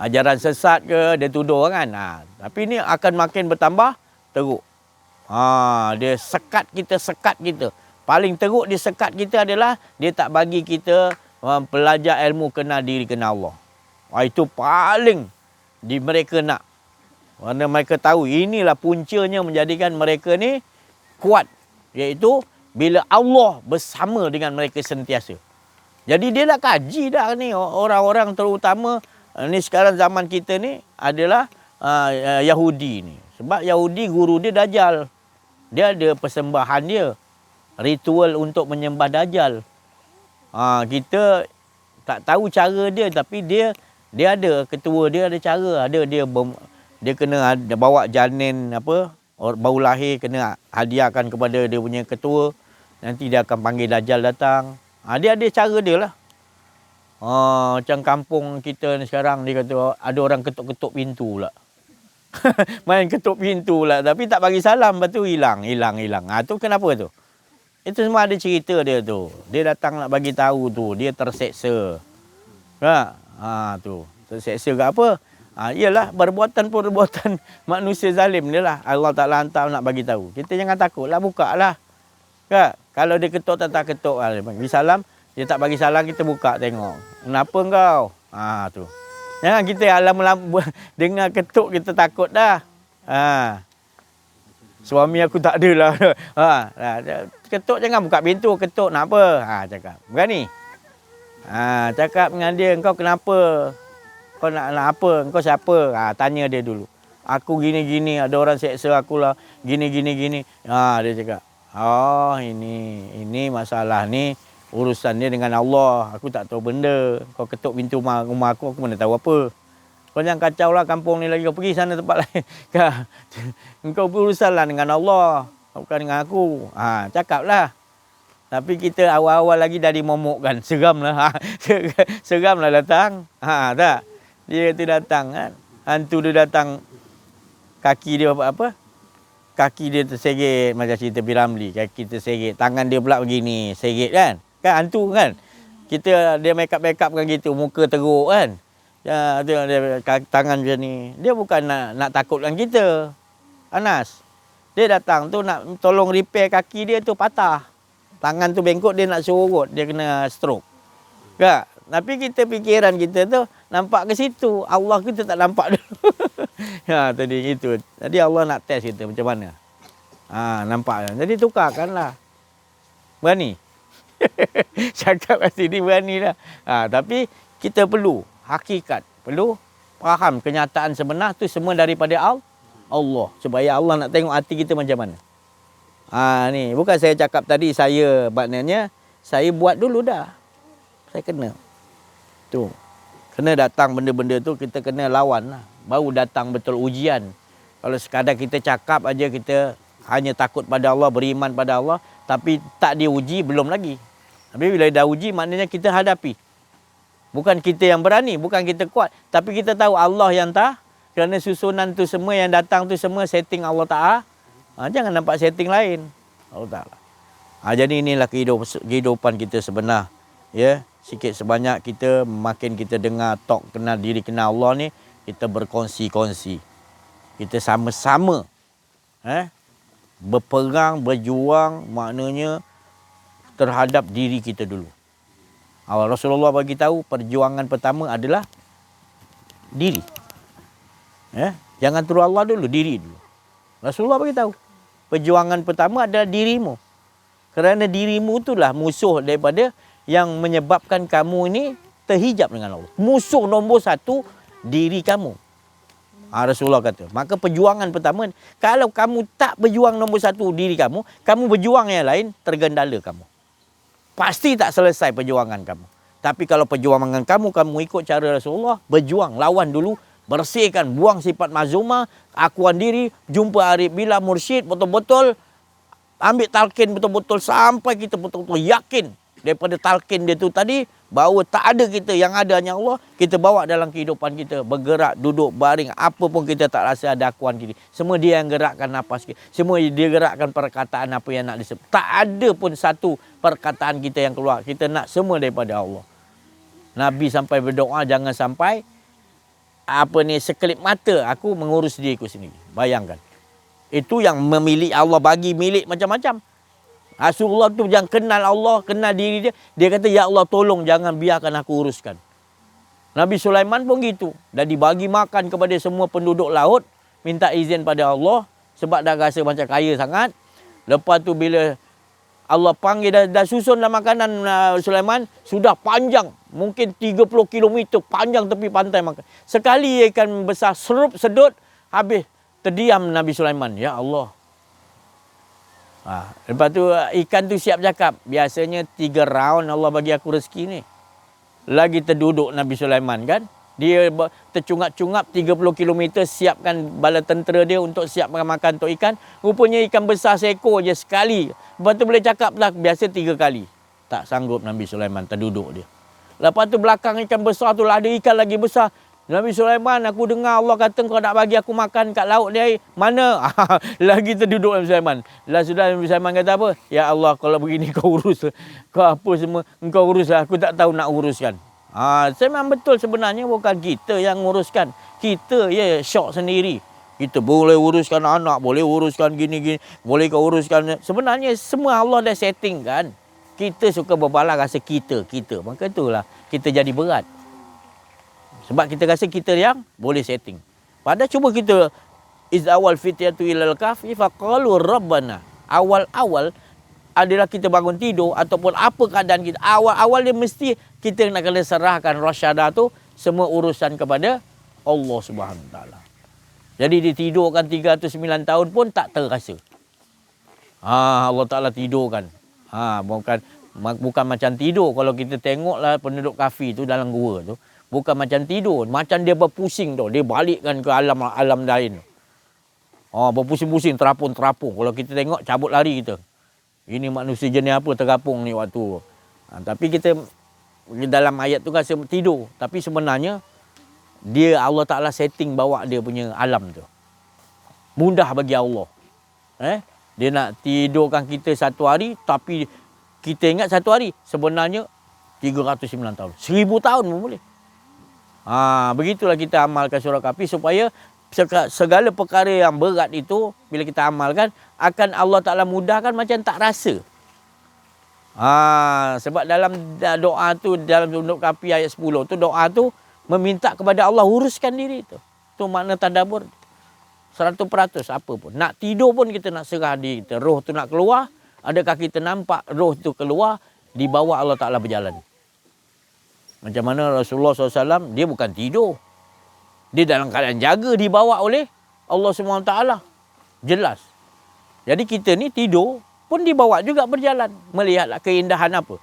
ajaran sesat ke, dia tuduh kan. Tapi ni akan makin bertambah teruk. Dia sekat kita. Paling teruk dia sekat kita adalah dia tak bagi kita belajar ilmu kenal diri, kenal Allah. Itu paling mereka nak. Kerana mereka tahu inilah puncanya menjadikan mereka ni kuat. Iaitu bila Allah bersama dengan mereka sentiasa. Jadi dia dah kaji dah ni. Orang-orang terutama ni sekarang zaman kita ni adalah Yahudi ni. Sebab Yahudi guru dia Dajjal. Dia ada persembahan dia. Ritual untuk menyembah Dajjal. Kita tak tahu cara dia, tapi dia ada ketua dia, ada cara. Dia kena bawa janin baru lahir, kena hadiahkan kepada dia punya ketua. Nanti dia akan panggil Dajjal datang. Dia ada cara dia lah. Macam kampung kita ni sekarang, dia kata ada orang ketuk-ketuk pintu pula. Main ketuk pintu pula. Tapi tak bagi salam, lepas tu hilang. Tu kenapa tu? Itu semua ada cerita dia tu. Dia datang nak bagi tahu tu. Dia terseksa. Tu. Terseksa ke apa? Ialah perbuatan manusia zalim dia lah. Allah Ta'ala hantar nak bagi tahu. Kita jangan takut lah, buka lah. Kalau dia ketuk tak ketuk, bagi salam, dia tak bagi salam, kita buka tengok. Kenapa kau? Tu. Jangan kita lama-lama dengar ketuk kita takut dah. Suami aku tak ada lah. Ketuk jangan buka pintu, ketuk nak apa? Cakap. Berani? Cakap dengan dia, engkau kenapa? Kau nak apa? Engkau siapa? Tanya dia dulu. Aku gini-gini, ada orang seksa aku lah. Gini. Dia cakap. Ini masalah ni urusan dia dengan Allah. Aku tak tahu benda. Kau ketuk pintu rumah aku mana tahu apa. Kau jangan kacau lah kampung ni lagi. Kau pergi sana tempat lain. Engkau berurusan lah dengan Allah, bukan dengan aku. Cakap lah. Tapi kita awal-awal lagi dah dimomokkan. Seram lah. Seram lah datang. Tak? Dia tu datang kan. Hantu dia datang. Kaki dia apa? Kaki dia tersegit macam cerita Piramli. Kaki tersegit. Tangan dia pula begini. Segit kan? Kan hantu kan? Dia make up kan gitu. Muka teruk kan? Dia tangan macam ni. Dia bukan nak takutkan kita. Anas. Dia datang tu nak tolong repair kaki dia tu patah. Tangan tu bengkok, dia nak suruh urut. Dia kena stroke. Tak? Tapi kita fikiran kita tu nampak ke situ. Allah kita tak nampak dulu. Tadi itu. Jadi Allah nak test kita macam mana. Nampak. Jadi tukarkanlah. Berani. Cakap kat sini beranilah. Tapi kita perlu hakikat. Perlu faham kenyataan sebenar tu semua daripada Allah. Supaya Allah nak tengok hati kita macam mana. Ni bukan saya cakap tadi maknanya saya buat dulu dah. Saya kena. Tu. Kena datang benda-benda tu kita kena lawan lah. Baru datang betul ujian. Kalau sekadar kita cakap aja kita hanya takut pada Allah, beriman pada Allah, tapi tak diuji belum lagi. Tapi bila dah uji maknanya kita hadapi. Bukan kita yang berani, bukan kita kuat. Tapi kita tahu Allah yang tak. Kerana susunan tu semua yang datang tu semua setting Allah Ta'ala. Jangan nampak setting lain. Allah Ta'ala. Jadi inilah kehidupan kita sebenar. Ya, sikit sebanyak kita makin kita dengar talk kenal diri, kenal Allah ni, kita berkongsi-kongsi. Kita sama-sama berperang, berjuang maknanya terhadap diri kita dulu. Rasulullah bagi tahu perjuangan pertama adalah diri. Jangan turut Allah dulu, diri dulu. Rasulullah bagi tahu perjuangan pertama adalah dirimu. Kerana dirimu itulah musuh daripada yang menyebabkan kamu ini terhijab dengan Allah. Musuh nombor satu diri kamu. Rasulullah kata, maka perjuangan pertama, kalau kamu tak berjuang nombor satu diri kamu, kamu berjuang yang lain, tergendala kamu. Pasti tak selesai perjuangan kamu. Tapi kalau perjuangan kamu ikut cara Rasulullah, berjuang, lawan dulu, bersihkan, buang sifat mazumah, akuan diri, jumpa arif bila mursyid, betul-betul ambil talqin betul-betul sampai kita betul-betul yakin daripada talqin dia tu tadi, bahawa tak ada kita, yang ada hanya Allah. Kita bawa dalam kehidupan kita, bergerak, duduk, baring, apa pun kita tak rasa ada akuan diri. Semua dia yang gerakkan nafas kita. Semua dia gerakkan perkataan apa yang nak disebut. Tak ada pun satu perkataan kita yang keluar. Kita nak semua daripada Allah. Nabi sampai berdoa, jangan sampai sekelip mata aku mengurus diriku sendiri. Bayangkan. Itu yang memilih Allah bagi milik macam-macam. Rasulullah tu yang kenal Allah, kenal diri dia. Dia kata, ya Allah tolong jangan biarkan aku uruskan. Nabi Sulaiman pun gitu. Dah dibagi makan kepada semua penduduk laut. Minta izin pada Allah. Sebab dah rasa macam kaya sangat. Lepas tu bila Allah panggil, dah susun dalam makanan Sulaiman. Sudah panjang. Mungkin 30 km panjang tepi pantai makan. Sekali ikan besar serup sedut. Habis terdiam Nabi Sulaiman. Ya Allah. Lepas tu ikan tu siap cakap, biasanya 3 round Allah bagi aku rezeki ni. Lagi terduduk Nabi Sulaiman kan. Dia tercungap-cungap 30 km siapkan bala tentera dia untuk siap makan untuk ikan. Rupanya ikan besar seekor je sekali. Lepas tu boleh cakap lah, biasa 3 kali. Tak sanggup Nabi Sulaiman, terduduk dia. Lepas tu belakang ikan besar tu lah ada ikan lagi besar. Nabi Sulaiman, aku dengar Allah kata kau nak bagi aku makan kat laut dia. Mana? Lagi terduduk Nabi Sulaiman. Lah sudah Nabi Sulaiman kata apa? Ya Allah, kalau begini kau urus. Kau apa semua, engkau uruslah. Aku tak tahu nak uruskan. Memang betul sebenarnya bukan kita yang uruskan. Kita syok sendiri. Kita boleh uruskan anak, boleh uruskan gini-gini. Boleh kau uruskan. Sebenarnya semua Allah dah setting kan. Kita suka berbalah rasa kita. Maka itulah kita jadi berat. Sebab kita rasa kita yang boleh setting. Padahal cuba kita iz awal fityatu ilal kahfi faqalu rabbana. Awal-awal adalah kita bangun tidur ataupun apa keadaan kita. Awal-awal dia mesti kita nak kena serahkan rasyadah tu semua urusan kepada Allah Subhanahu Wa Taala. Jadi ditidurkan 309 tahun pun tak terasa. Allah Taala tidurkan. Bukan macam tidur kalau kita tengoklah penduduk kafir tu dalam gua tu. Bukan macam tidur. Macam dia berpusing tu. Dia balikkan ke alam lain. Berpusing-pusing, terapung-terapung. Kalau kita tengok, cabut lari kita. Ini manusia jenis apa terapung ni waktu. Tapi kita, dalam ayat tu rasa tidur. Tapi sebenarnya, dia Allah Ta'ala setting bawa dia punya alam tu. Mudah bagi Allah. Dia nak tidurkan kita 1 hari, tapi kita ingat 1 hari. Sebenarnya, 309 tahun. 1000 tahun pun boleh. Begitulah kita amalkan surah Kahfi supaya segala perkara yang berat itu bila kita amalkan akan Allah Ta'ala mudahkan macam tak rasa. Sebab dalam doa tu, dalam surah Kahfi ayat 10 tu, doa tu meminta kepada Allah uruskan diri tu. Tu makna tadabbur 100% apa pun. Nak tidur pun kita nak serah diri kita. Roh tu nak keluar, adakah kita nampak roh tu keluar, dibawa Allah Ta'ala berjalan. Macam mana Rasulullah SAW, dia bukan tidur. Dia dalam keadaan jaga, dibawa oleh Allah SWT. Jelas. Jadi kita ni tidur, pun dibawa juga berjalan. Melihatlah keindahan apa.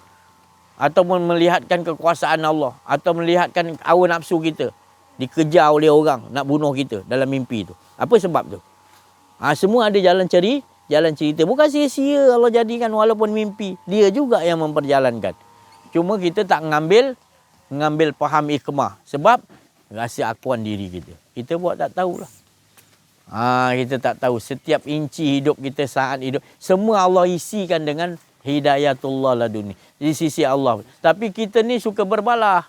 Ataupun melihatkan kekuasaan Allah. Atau melihatkan hawa nafsu kita. Dikejar oleh orang, nak bunuh kita dalam mimpi tu. Apa sebab tu? Semua ada jalan cerita. Bukan sia-sia Allah jadikan walaupun mimpi. Dia juga yang memperjalankan. Cuma kita tak mengambil mengambil faham hikmah. Sebab rasa akuan diri kita. Kita buat tak tahulah. Kita tak tahu. Setiap inci hidup kita, saat hidup, semua Allah isikan dengan hidayatullah laduni. Di sisi Allah. Tapi kita ni suka berbalah.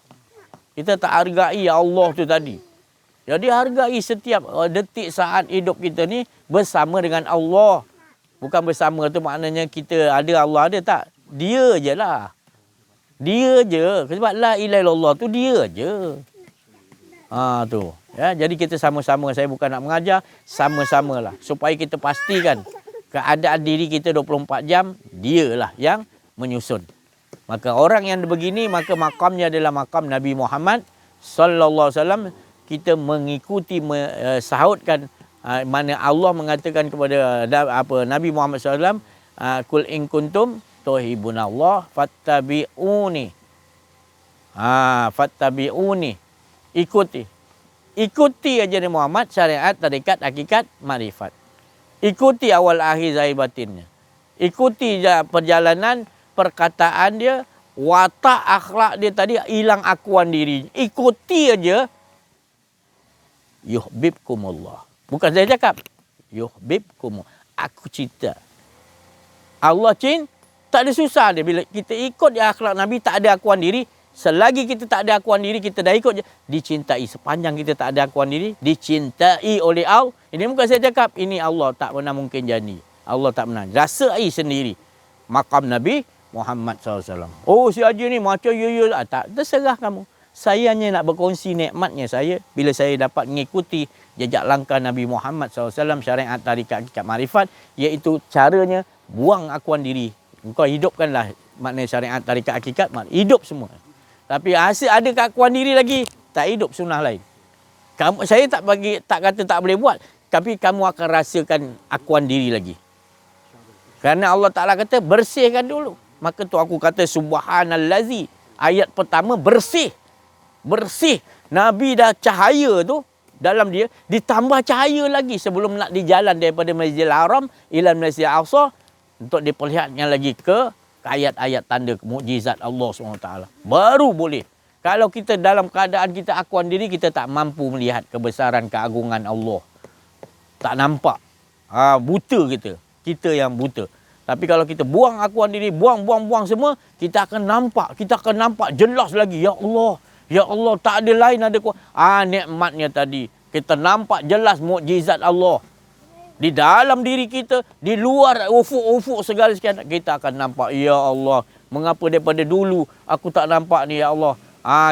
Kita tak hargai Allah tu tadi. Jadi hargai setiap detik saat hidup kita ni bersama dengan Allah. Bukan bersama tu maknanya kita ada Allah ada tak. Dia je lah. Dia je. Sebab la ilaha illallah tu dia je. Tu. Ya, jadi kita sama-sama. Saya bukan nak mengajar. Sama-samalah. Supaya kita pastikan keadaan diri kita 24 jam. Dialah yang menyusun. Maka orang yang begini, maka makamnya adalah makam Nabi Muhammad sallallahu alaihi wasallam. Kita mengikuti, sahutkan mana Allah mengatakan kepada Nabi Muhammad SAW, kul in kuntum tuhibunallah fattabi'uni. Fattabi'uni. Ikuti aja Nabi Muhammad, syariat, tarikat, hakikat, makrifat. Ikuti awal akhir zahir batinnya. Ikuti perjalanan perkataan dia, watak akhlak dia tadi, hilang akuan diri. Ikuti aja. Yuhibbukumullah. Bukan saya cakap. Yuhibbukum. Aku cinta. Allah cinta. Tak ada susah dia. Bila kita ikut dia akhlak Nabi, tak ada akuan diri. Selagi kita tak ada akuan diri, kita dah ikut je. Dicintai. Sepanjang kita tak ada akuan diri, dicintai oleh Allah. Ini bukan saya cakap. Ini Allah tak pernah mungkin jadi. Allah tak pernah. Rasai sendiri. Makam Nabi Muhammad SAW. Oh, si Haji ni macam tak. Terserah kamu. Saya hanya nak berkongsi nikmatnya saya bila saya dapat mengikuti jejak langkah Nabi Muhammad SAW, syariat, tarikat, hakikat, makrifat, iaitu caranya buang akuan diri. Engkau hidupkanlah makna syariat, tarikat, hakikat, hidup semua. Tapi hasil ada keakuan diri lagi, tak hidup sunnah lain. Saya tak kata tak boleh buat, tapi kamu akan rasakan akuan diri lagi. Kerana Allah Ta'ala kata bersihkan dulu. Maka tu aku kata subhanallazi. Ayat pertama bersih. Bersih. Nabi dah cahaya tu dalam dia, ditambah cahaya lagi sebelum nak dijalan daripada Masjidil Haram ila Masjidil Aqsa, untuk diperlihatkan lagi ke ayat-ayat tanda mukjizat Allah SWT. Baru boleh. Kalau kita dalam keadaan kita akuan diri, kita tak mampu melihat kebesaran keagungan Allah. Tak nampak. Buta kita. Kita yang buta. Tapi kalau kita buang akuan diri, buang semua, kita akan nampak. Kita akan nampak jelas lagi. Ya Allah. Ya Allah, tak ada lain ada kuat. Nikmatnya tadi. Kita nampak jelas mukjizat Allah. Di dalam diri kita, di luar ufuk-ufuk segala sekian, kita akan nampak. Ya Allah, mengapa daripada dulu aku tak nampak ni, Ya Allah.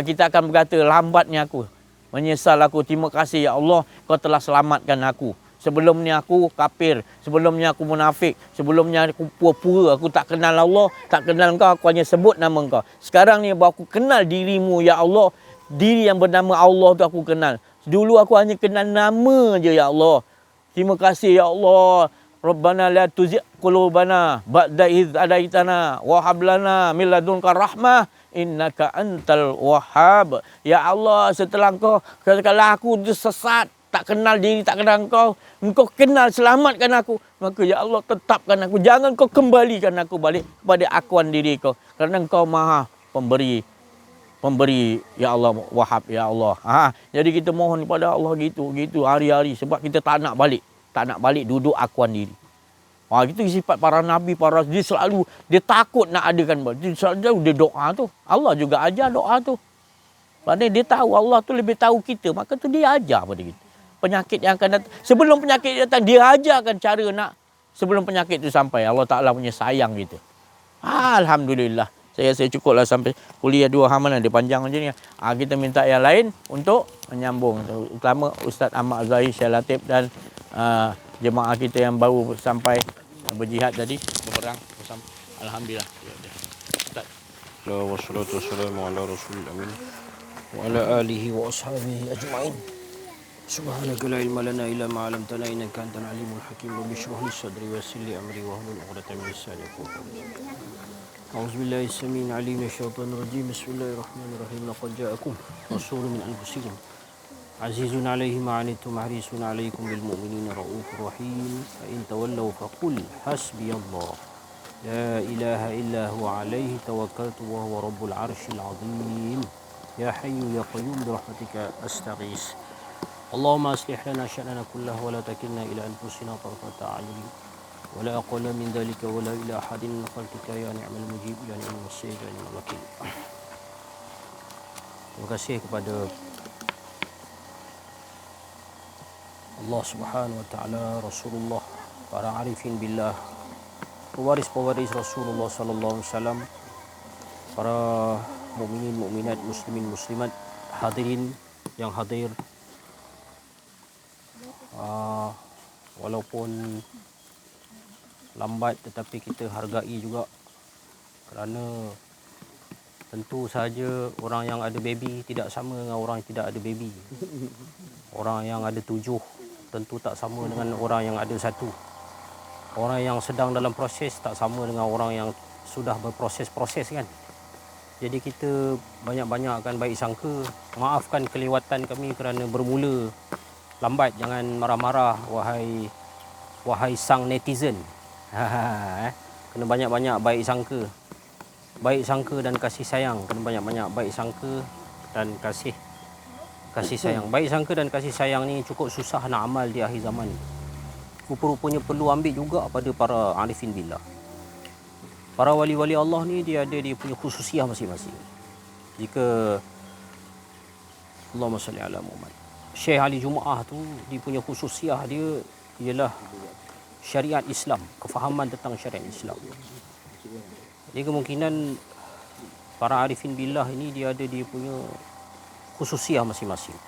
Kita akan berkata, lambatnya aku. Menyesal aku, terima kasih Ya Allah, kau telah selamatkan aku. Sebelumnya aku kafir, sebelumnya aku munafik, sebelumnya aku pura-pura, aku tak kenal Allah, tak kenal engkau, aku hanya sebut nama engkau. Sekarang ni aku kenal dirimu Ya Allah, diri yang bernama Allah tu aku kenal. Dulu aku hanya kenal nama je Ya Allah. Terima kasih Ya Allah. Rabbana la tuzigh qulubana ba'da idh hadaitana wa hab lana min ladunka rahmah innaka antal wahhab. Ya Allah, setelah engkau, kalau aku sesat, tak kenal diri, tak kenal engkau, engkau kenal, selamatkan aku, maka Ya Allah tetapkan aku, jangan kau kembalikan aku balik kepada akuan diri kau, kerana engkau maha pemberi Ya Allah, wahab Ya Allah. Jadi kita mohon kepada Allah gitu hari-hari, sebab kita tak nak balik duduk akuan diri. Itu sifat para nabi, dia selalu dia takut nak adakan, dia selalu dia doa tu. Allah juga ajar doa tu. Padahal dia tahu Allah tu lebih tahu kita, maka tu dia ajar pada kita. Penyakit yang akan datang, sebelum penyakit datang, dia ajarkan cara nak sebelum penyakit itu sampai. Allah Ta'ala punya sayang kita. Alhamdulillah. Saya cukuplah sampai kuliah 2 halaman, dia panjang macam ni. Kita minta yang lain untuk menyambung. Utama Ustaz Ahmad Zahir, Syekh Latif dan jemaah kita yang baru sampai berjihad tadi, berperang bersama. Alhamdulillah. Ustaz. Wassalatu wassalamu ala rasulil amin wa ala alihi wa ashabihi ajma'in. Subhanaka la ilma lana illa ma 'allamtana innaka antal alimul hakim. Rabbi shrah li sadri wa yassir li amri wa hlul 'uqdatam min lisani yafqahu qawli. A'udzu billahi as-sami'il 'alim minasy syaithanir rajim. Bismillahirrahmanirrahim. Laqad ja'akum rasulun min anfusikum azizun 'alaihi ma 'anittum harisun 'alaikum bil mu'minina raufur rahim. Fa in tawallaw faqul hasbiyallah la ilaha illa huwa 'alaihi tawakkaltu wa huwa rabbul 'arsyil 'azim. يا حي يا قيوم برحمتك أستغيث. اللهم أصلح لنا شأننا كله ولا تكلنا إلى أنفسنا طرفة أعين ولا أقل من ذلك ولا إلى أحد من خلقك يا نعم المجيب يا نعم الوكيل يا نعم الوكيل. Terima kasih kepada Allah Subhanahu wa taala, Rasulullah, para arifin billah, pewaris-pewaris Rasulullah sallallahu alaihi wasallam, para mukminin, mukminat, muslimin, muslimat, hadirin yang hadir. Walaupun lambat tetapi kita hargai juga, kerana tentu saja orang yang ada baby tidak sama dengan orang yang tidak ada baby. Orang yang ada 7 tentu tak sama dengan orang yang ada 1. Orang yang sedang dalam proses tak sama dengan orang yang sudah berproses-proses kan. Jadi kita banyak-banyakkan baik sangka. Maafkan kelewatan kami kerana bermula lambat. Jangan marah-marah wahai sang netizen. Kena banyak-banyak baik sangka. Baik sangka dan kasih sayang. Kena banyak-banyak baik sangka dan kasih sayang. Baik sangka dan kasih sayang ni cukup susah nak amal di akhir zaman. Rupa-rupanya perlu ambil juga pada para arifin billah. Para wali-wali Allah ni dia punya khususiah masing-masing. Jika Allahumma salli ala Muhammad, Syekh Ali Jumaah tu dia punya khususiah dia ialah syariat Islam, kefahaman tentang syariat Islam. Jadi kemungkinan para arifin billah ini dia punya khususiah masing-masing.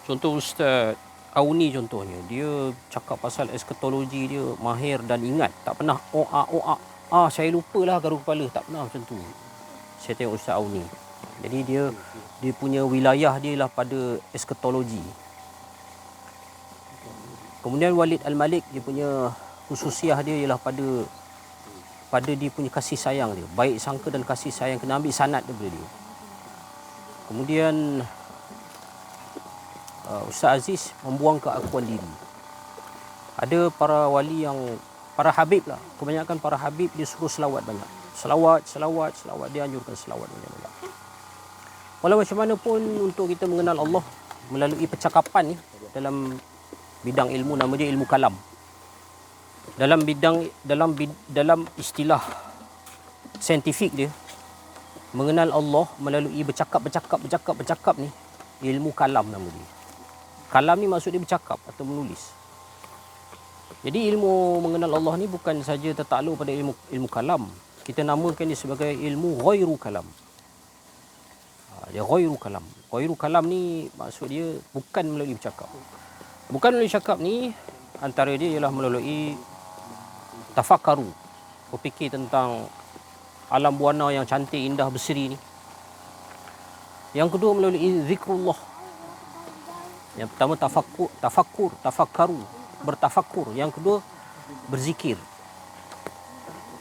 Contoh Ustaz Auni contohnya, dia cakap pasal eskatologi dia mahir dan ingat, tak pernah saya lupalah garu kepala, tak pernah macam tu. Saya tengok Ustaz Auni. Jadi dia punya wilayah dia lah pada eskatologi. Kemudian Walid Al-Malik dia punya khususiah dia ialah pada dia punya kasih sayang dia. Baik sangka dan kasih sayang, kena ambil sanad daripada dia. Kemudian Ustaz Aziz membuang keakuan diri. Ada para wali yang, para habib lah, kebanyakan para habib dia suruh selawat banyak. Selawat, dia anjurkan selawat banyak-banyak. Walau macam mana pun untuk kita mengenal Allah melalui percakapan ni, dalam bidang ilmu nama dia ilmu kalam. Dalam istilah saintifik dia, mengenal Allah melalui bercakap ni ilmu kalam nama dia. Kalam ni maksud dia bercakap atau menulis. Jadi ilmu mengenal Allah ni bukan saja tertakluk pada ilmu kalam. Kita namakan dia sebagai ilmu ghairu kalam. Dia ghairu kalam. Ghairu kalam ni maksud dia bukan melalui bercakap. Bukan melalui cakap ni, antara dia ialah melalui tafakkaru, berfikir tentang alam buana yang cantik, indah, berseri ni. Yang kedua melalui zikrullah. Yang pertama tafakkaru, bertafakkur. Yang kedua berzikir.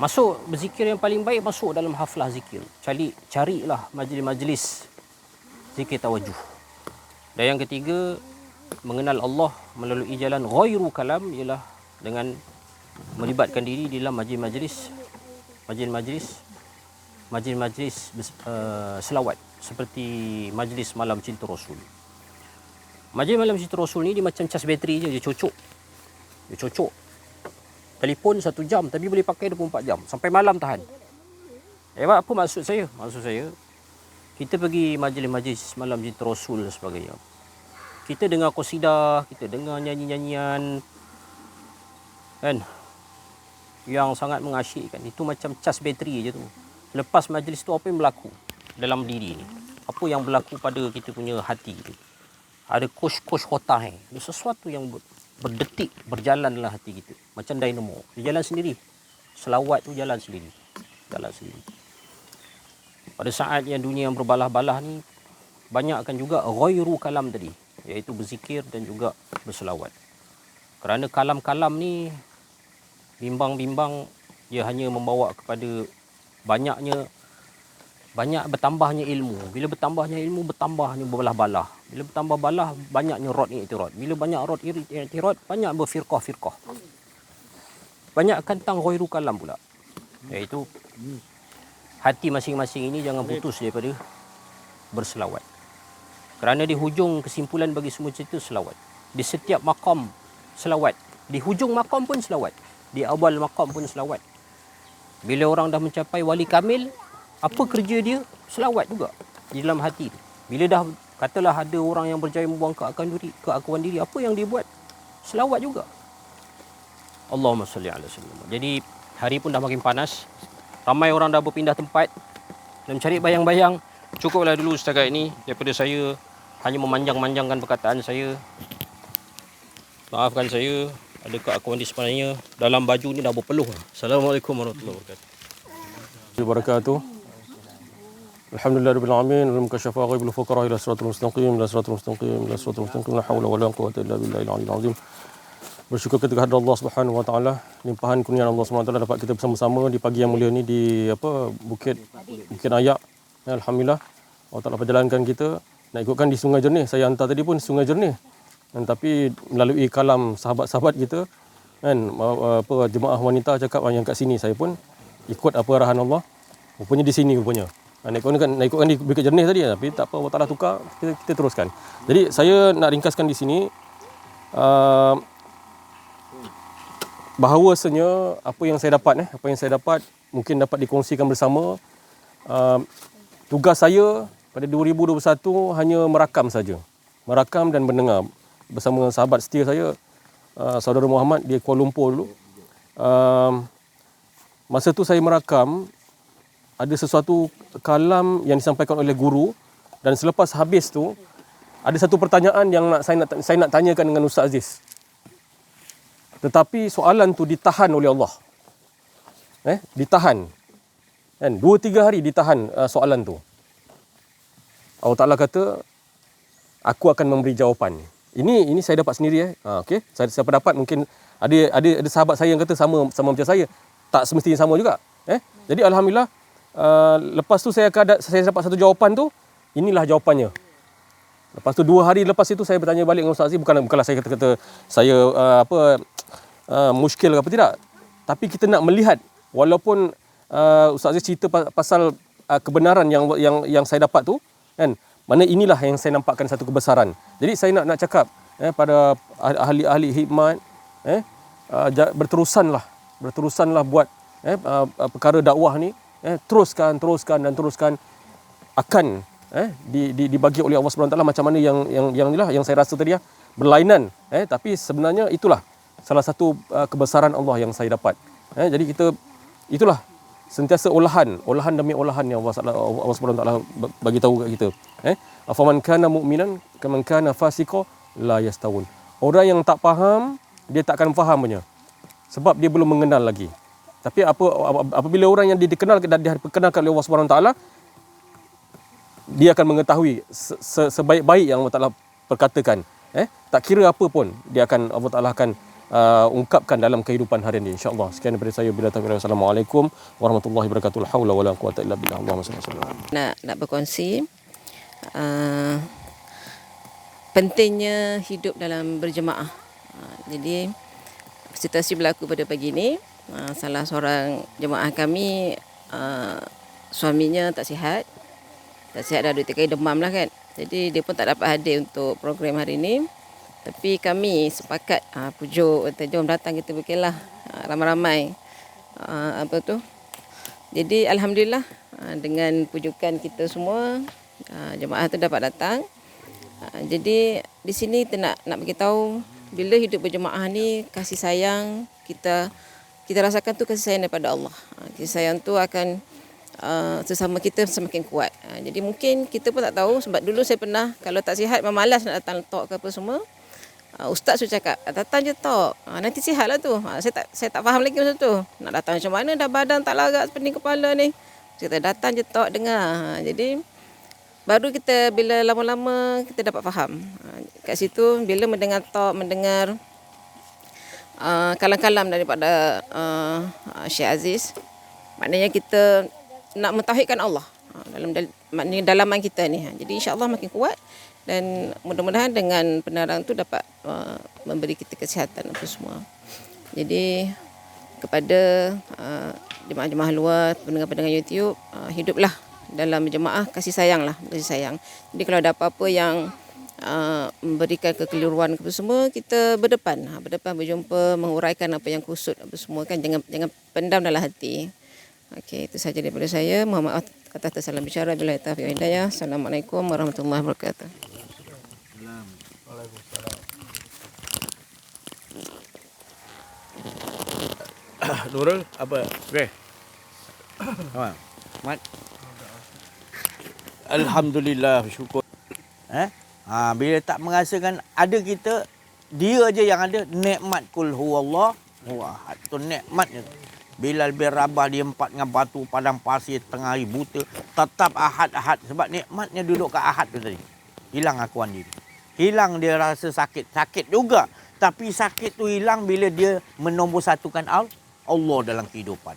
Masuk berzikir yang paling baik masuk dalam haflah zikir. Carilah majlis-majlis zikir tawajuh. Dan yang ketiga, mengenal Allah melalui jalan ghairu kalam ialah dengan melibatkan diri dalam majlis-majlis selawat, seperti majlis malam cinta Rasul. Majlis malam cinta Rasul ni dia macam cas bateri je, dia cocok. Telefon 1 jam tapi boleh pakai 24 jam sampai malam tahan. Apa maksud saya? Maksud saya, kita pergi majlis malam cinta Rasul dan sebagainya. Kita dengar qasidah, kita dengar nyanyi-nyanyian kan, yang sangat mengasyikkan. Itu macam cas bateri je tu. Lepas majlis tu apa yang berlaku dalam diri ni? Apa yang berlaku pada kita punya hati tu? Ada kosh-kosh khotah. Ada sesuatu yang berdetik, berjalan dalam hati kita. Macam dynamo. Dia jalan sendiri. Selawat tu jalan sendiri. Pada saat yang dunia yang berbalah-balah ni, banyakkan juga ghairu kalam tadi, iaitu berzikir dan juga berselawat. Kerana kalam-kalam ni, bimbang-bimbang, ia hanya membawa kepada banyak bertambahnya ilmu. Bila bertambahnya ilmu, bertambahnya berbalah-balah. Bila bertambah balah, banyaknya rod i'tirad. Bila banyak rod i'tirad, banyak berfirqah-firqah. Banyak tentang ghairu kalam pula. Iaitu hati masing-masing ini jangan putus daripada berselawat. Kerana di hujung kesimpulan bagi semua cerita selawat. Di setiap maqam selawat. Di hujung maqam pun selawat. Di awal maqam pun selawat. Bila orang dah mencapai wali kamil, apa kerja dia? Selawat juga di dalam hati. Bila dah katalah ada orang yang berjaya membuang keakuan diri, apa yang dia buat? Selawat juga. Allahumma salli ala sayyidina. Jadi hari pun dah makin panas. Ramai orang dah berpindah tempat dan mencari bayang-bayang. Cukuplah dulu setakat ini daripada saya hanya memanjang-manjangkan perkataan saya. Maafkan saya, ada keakuan di sebenarnya dalam baju ni dah berpeluh. Assalamualaikum warahmatullahi wabarakatuh. Alhamdulillahirabbil alamin, al-mukasyafa ghaibul fuqara ila siratal mustaqim, ila siratal mustaqim, ila siratal mustaqim, la haula wala quwwata illa billahil aliyyil azim. Bersyukur kepada kehadirat Allah Subhanahu wa taala, limpahan kurnia Allah Subhanahu wa taala dapat kita bersama-sama di pagi yang mulia ni di Bukit Ayak. Alhamdulillah Allah Taala perjalankan kita nak ikutkan di Sungai Jernih. Saya hantar tadi pun Sungai Jernih. Tapi melalui kalam sahabat-sahabat kita kan, jemaah wanita cakap yang kat sini, saya pun ikut apa arahan Allah. Rupanya di sini rupanya. Nak ikutkan di Bukit Jernih tadi, tapi tak apa, Allah Taala tukar, kita teruskan. Jadi saya nak ringkaskan di sini bahawasanya apa yang saya dapat mungkin dapat dikongsikan bersama. Tugas saya pada 2021 hanya merakam saja. Merakam dan mendengar bersama sahabat setia saya, saudara Muhammad di Kuala Lumpur dulu. Masa tu saya merakam, ada sesuatu kalam yang disampaikan oleh guru, dan selepas habis tu ada satu pertanyaan yang saya nak tanyakan dengan Ustaz Aziz. Tetapi soalan tu ditahan oleh Allah. Ditahan. Kan 2-3 hari ditahan soalan tu. Allah Taala kata, aku akan memberi jawapan. Ini saya dapat sendiri okey. Saya dapat, mungkin ada sahabat saya yang kata sama macam saya. Tak semestinya sama juga. Jadi alhamdulillah, lepas tu saya dapat satu jawapan tu, inilah jawapannya. Lepas tu 2 hari lepas itu saya bertanya balik dengan Ustaz Aziz, bukanlah saya kata saya muskil ke apa, tidak. Tapi kita nak melihat, walaupun Ustaz Aziz cerita pasal kebenaran yang saya dapat tu kan, mana inilah yang saya nampakkan satu kebesaran. Jadi saya nak cakap pada ahli-ahli hikmat, berterusanlah buat perkara dakwah ni, teruskan akan dibagi oleh Allah Subhanahu Wa Taala, macam mana yang saya rasa tadi berlainan, tapi sebenarnya itulah salah satu kebesaran Allah yang saya dapat. Jadi itulah sentiasa olahan demi olahan yang Allah Subhanahu Wa Taala bagi tahu kat kita. Afaman kana mu'minan kaman kana fasiqa la yastawun. Orang yang tak faham, dia tak akan faham punya, sebab dia belum mengenal lagi. Tapi apabila orang yang dikenal dan diperkenalkan oleh Allah Subhanahu Wa Taala, dia akan mengetahui sebaik-baik yang Allah Taala perkatakan. Tak kira apa pun, Allah Taala akan ungkapkan dalam kehidupan hari ini, insya-Allah. Sekian daripada saya, bila taufiq. Assalamualaikum warahmatullahi wabarakatuh. La haula wala quwata illa billah. Allahumma salli alaihi wasallam. Nak berkongsi pentingnya hidup dalam berjemaah. Jadi situasi berlaku pada pagi ini, salah seorang jemaah kami, suaminya tak sihat dah 2-3 kali demam lah kan. Jadi dia pun tak dapat hadir untuk program hari ini. Tapi kami sepakat pujuk, kata jom datang kita bikinlah ramai-ramai Jadi alhamdulillah, dengan pujukan kita semua, jemaah tu dapat datang. Jadi di sini kita nak bagi tahu, bila hidup berjemaah ni, kasih sayang kita rasakan tu kasih sayang daripada Allah. Kasih sayang tu akan sesama kita semakin kuat. Jadi mungkin kita pun tak tahu, sebab dulu saya pernah kalau tak sihat malas nak datang talk ke apa semua. Ustaz suruh cakap, datang je talk, nanti sihatlah tu. Saya tak faham lagi masa tu. Nak datang macam mana, dah badan tak larat pening kepala ni. Kita datang je talk, dengar. Jadi baru kita bila lama-lama kita dapat faham. Kat situ bila mendengar talk, mendengar kalam-kalam daripada Syekh Aziz, maknanya kita nak mentauhidkan Allah maknanya dalaman kita ni. Jadi insya-Allah makin kuat, dan mudah-mudahan dengan penerangan tu dapat memberi kita kesihatan apa semua. Jadi kepada jemaah-jemaah luar, pendengar-pendengar YouTube, hiduplah dalam jemaah kasih sayang lah, kasih sayang. Jadi kalau ada apa-apa yang memberikan kekeliruan kepada semua, kita berdepan berjumpa, menguraikan apa yang kusut apa semua kan, jangan pendam dalam hati. Okey, itu saja daripada saya. Mohon maaf atas salah bicara. Billahi taufiq wal hidayah. Assalamualaikum warahmatullahi wabarakatuh. Nurul apa? Okey. Apa? Mat. Alhamdulillah, syukur. Bila tak merasakan ada kita, dia aja yang ada nikmat kul huwallah ahad. Tu nikmatnya. Bilal bin Rabah dia empat dengan batu padang pasir tengah hari buta, tetap ahad. Sebab nikmatnya duduk kat ahad tu tadi. Hilang akuan diri. Hilang dia rasa sakit juga. Tapi sakit tu hilang bila dia menombor satukan Allah dalam kehidupan.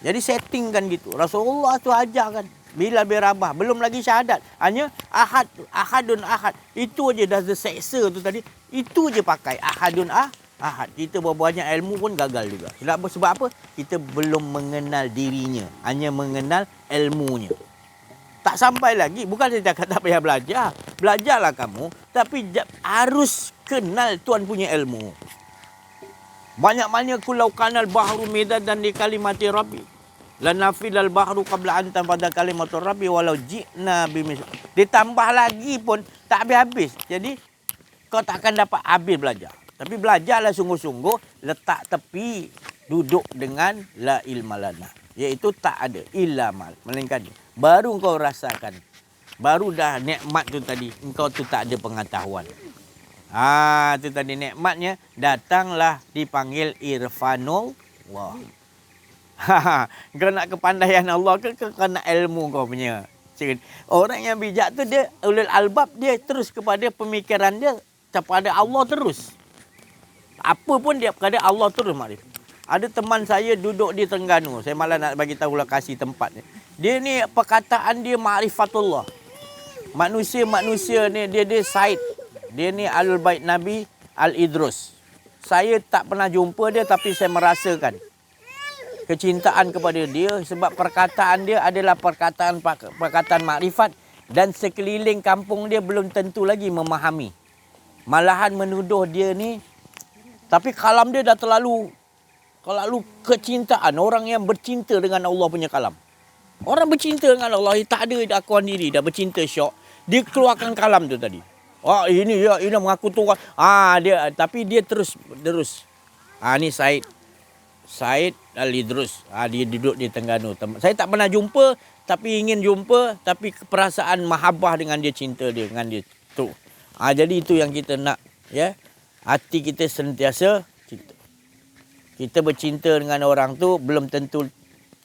Jadi settingkan gitu. Rasulullah tu ajarkan. Bilal bin Rabah belum lagi syahadat. Hanya ahadun ahad. Itu aja dah seksa tu tadi. Itu je pakai ahadun ahad. Kita berbanyak ilmu pun gagal juga. Sebab apa? Kita belum mengenal dirinya. Hanya mengenal ilmunya. Tak sampai lagi. Bukan saya cakap tak payah belajar. Belajarlah kamu. Tapi harus kenal Tuhan punya ilmu. Banyak-banyak kulau kanal bahru medan dan di kalimati Rabbi. Lanafidal bahru qabla antan pada kalimatur Rabbi walau ji'na bimis. Ditambah lagi pun tak habis-habis. Jadi kau tak akan dapat habis belajar. Tapi belajarlah sungguh-sungguh, letak tepi, duduk dengan la ilma lana. Iaitu tak ada illa mal. Melainkan baru kau rasakan. Baru dah nikmat tu tadi, engkau tu tak ada pengetahuan. Tu tadi nikmatnya, datanglah dipanggil irfanul Allah. Kau nak kepandaian Allah ke kau nak ilmu kau punya? Orang yang bijak tu dia ulul albab, dia terus kepada pemikiran dia kepada Allah terus. Apa pun dia kepada Allah terus makrif. Ada teman saya duduk di Terengganu. Saya malah nak bagi tahu lokasi tempat ni. Dia ni perkataan dia ma'rifatullah. Manusia ni dia Said. Dia ni Alul Bait Nabi Al-Idrus. Saya tak pernah jumpa dia tapi saya merasakan kecintaan kepada dia sebab perkataan dia adalah perkataan makrifat dan sekeliling kampung dia belum tentu lagi memahami. Malahan menuduh dia ni, tapi kalam dia dah terlalu kecintaan. Orang yang bercinta dengan Allah punya kalam. Orang bercinta dengan Allah, tak ada akuan diri, dah bercinta syok. Dia keluarkan kalam tu tadi. Ini mengaku Tuhan. Tapi dia terus. Ni Said Al-Idrus. Dia duduk di Terengganu. Saya tak pernah jumpa, tapi ingin jumpa. Tapi perasaan mahabbah dengan dia, cinta dia dengan dia tu. Jadi itu yang kita nak, ya. Hati kita sentiasa kita bercinta dengan orang tu, belum tentu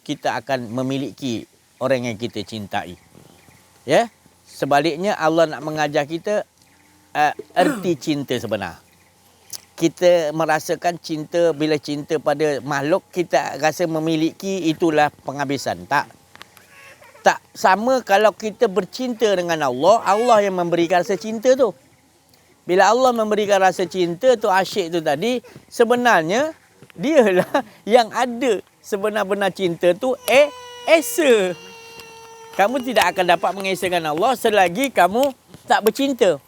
kita akan memiliki orang yang kita cintai. Ya. Sebaliknya Allah nak mengajar kita erti cinta sebenar. Kita merasakan cinta, bila cinta pada makhluk, kita rasa memiliki, itulah penghabisan. Tak sama kalau kita bercinta dengan Allah, Allah yang memberikan rasa cinta tu. Bila Allah memberikan rasa cinta tu, asyik tu tadi, sebenarnya dialah yang ada sebenar-benar cinta tu esa. Kamu tidak akan dapat mengesakan Allah selagi kamu tak bercinta.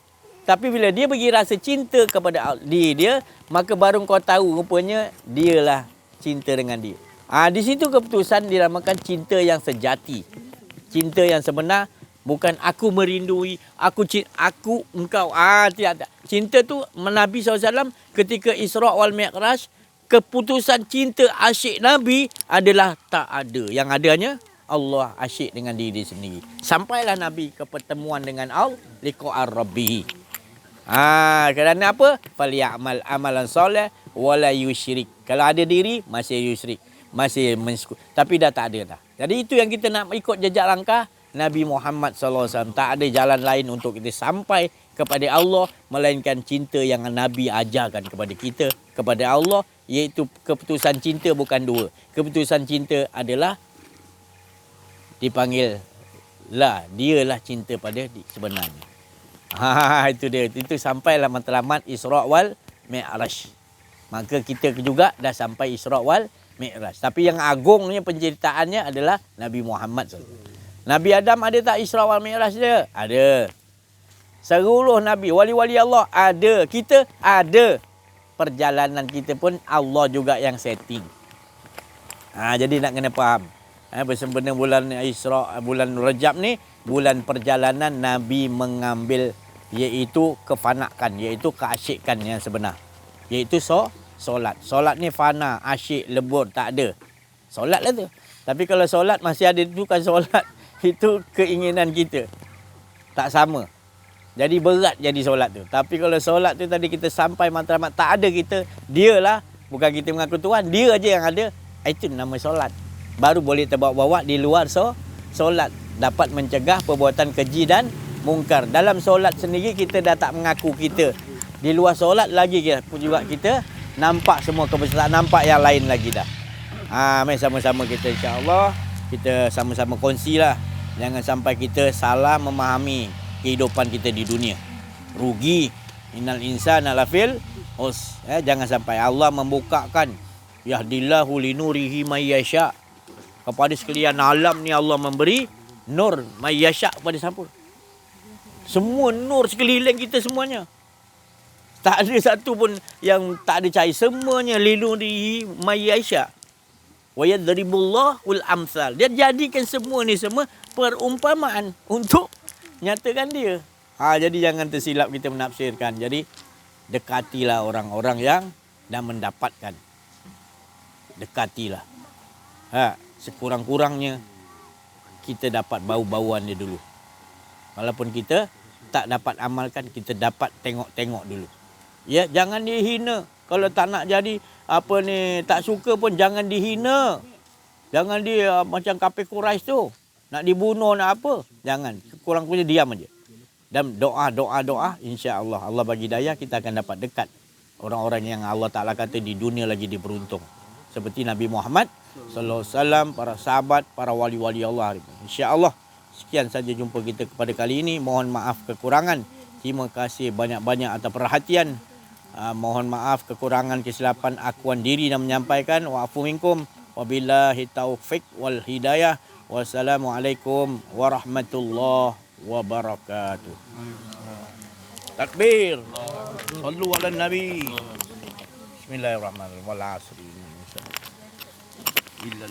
Tapi bila dia bagi rasa cinta kepada diri dia, maka baru kau tahu rupanya dialah cinta dengan dia. Di situ keputusan dinamakan cinta yang sejati. Cinta yang sebenar, bukan aku merindui, aku engkau. Tidak. Cinta tu Nabi SAW ketika Isra' wal Mi'raj, keputusan cinta asyik Nabi adalah tak ada. Yang adanya Allah asyik dengan diri sendiri. Sampailah Nabi ke pertemuan dengan Allah, liqa'ar Rabbi. Kerana apa? Falyamal amalan soleh wala yusyrik. Kalau ada diri masih yusyrik, masih mensekutu. Tapi dah tak ada dah. Jadi itu yang kita nak ikut jejak langkah Nabi Muhammad SAW. Tak ada jalan lain untuk kita sampai kepada Allah melainkan cinta yang Nabi ajarkan kepada kita kepada Allah, iaitu keputusan cinta bukan dua. Keputusan cinta adalah dipanggil lah, dialah cinta pada sebenarnya. Itu dia. Itu sampailah matlamat Isra' wal Mi'raj. Maka kita juga dah sampai Isra' wal Mi'raj. Tapi yang agungnya penceritaannya adalah Nabi Muhammad SAW. Nabi Adam ada tak Isra wal Mi'raj dia? Ada. Seluruh Nabi, wali-wali Allah ada. Kita ada. Perjalanan kita pun Allah juga yang setting. Jadi nak kena faham. Bersempena bulan Isra, bulan Rajab ni, bulan perjalanan Nabi mengambil iaitu kefanakan, iaitu keasyikan yang sebenar. Iaitu solat. Solat ni fana, asyik, lebur, tak ada. Solat lah tu. Tapi kalau solat masih ada, itu kan solat. Itu keinginan kita. Tak sama. Jadi berat jadi solat tu. Tapi kalau solat tu tadi kita sampai matlamat, tak ada kita, dialah, bukan kita mengaku Tuhan, dia aja yang ada. Itu nama solat. Baru boleh terbawa-bawa di luar solat. Dapat mencegah perbuatan keji dan mungkar. Dalam solat sendiri kita dah tak mengaku kita. Di luar solat lagi kita nampak semua kebesaran, nampak yang lain lagi dah. Mari sama-sama kita insya-Allah kita sama-sama kongsilah. Jangan sampai kita salah memahami kehidupan kita di dunia. Rugi. Innal insana lafil us. Jangan sampai Allah membukakan yahdillahu linurihi may yasha. Kepada sekalian alam ni Allah memberi nur may yasha kepada siapa? Semua nur sekeliling kita semuanya. Tak ada satu pun yang tak ada cahaya. Semuanya linurihi may yasha. Wa yadribullahul amsal. Dia jadikan semua ni semua perumpamaan untuk nyatakan dia. Jadi jangan tersilap kita menafsirkan. Jadi dekatilah orang-orang yang dah mendapatkan. Dekatilah. Sekurang-kurangnya kita dapat bau-bauan dia dulu. Walaupun kita tak dapat amalkan, kita dapat tengok-tengok dulu. Ya, jangan dihina. Kalau tak nak jadi tak suka pun jangan dihina. Jangan dia macam kafir Quraisy tu. Nak dibunuh nak apa? Jangan. Kurang-kurangnya diam aja. Dan doa, insya-Allah Allah bagi daya kita akan dapat dekat orang-orang yang Allah Taala kata di dunia lagi diberuntung. Seperti Nabi Muhammad sallallahu alaihi wasallam, para sahabat, para wali-wali Allah. Insya-Allah sekian saja jumpa kita kepada kali ini. Mohon maaf kekurangan. Terima kasih banyak-banyak atas perhatian. Mohon maaf kekurangan kesilapan akuan diri dan menyampaikan. Wa'afu minkum. Wabillahi taufiq wal hidayah. Wassalamualaikum warahmatullahi wabarakatuh. Takbir. Sallu ala nabi. Bismillahirrahmanirrahim. Wal asri. Illa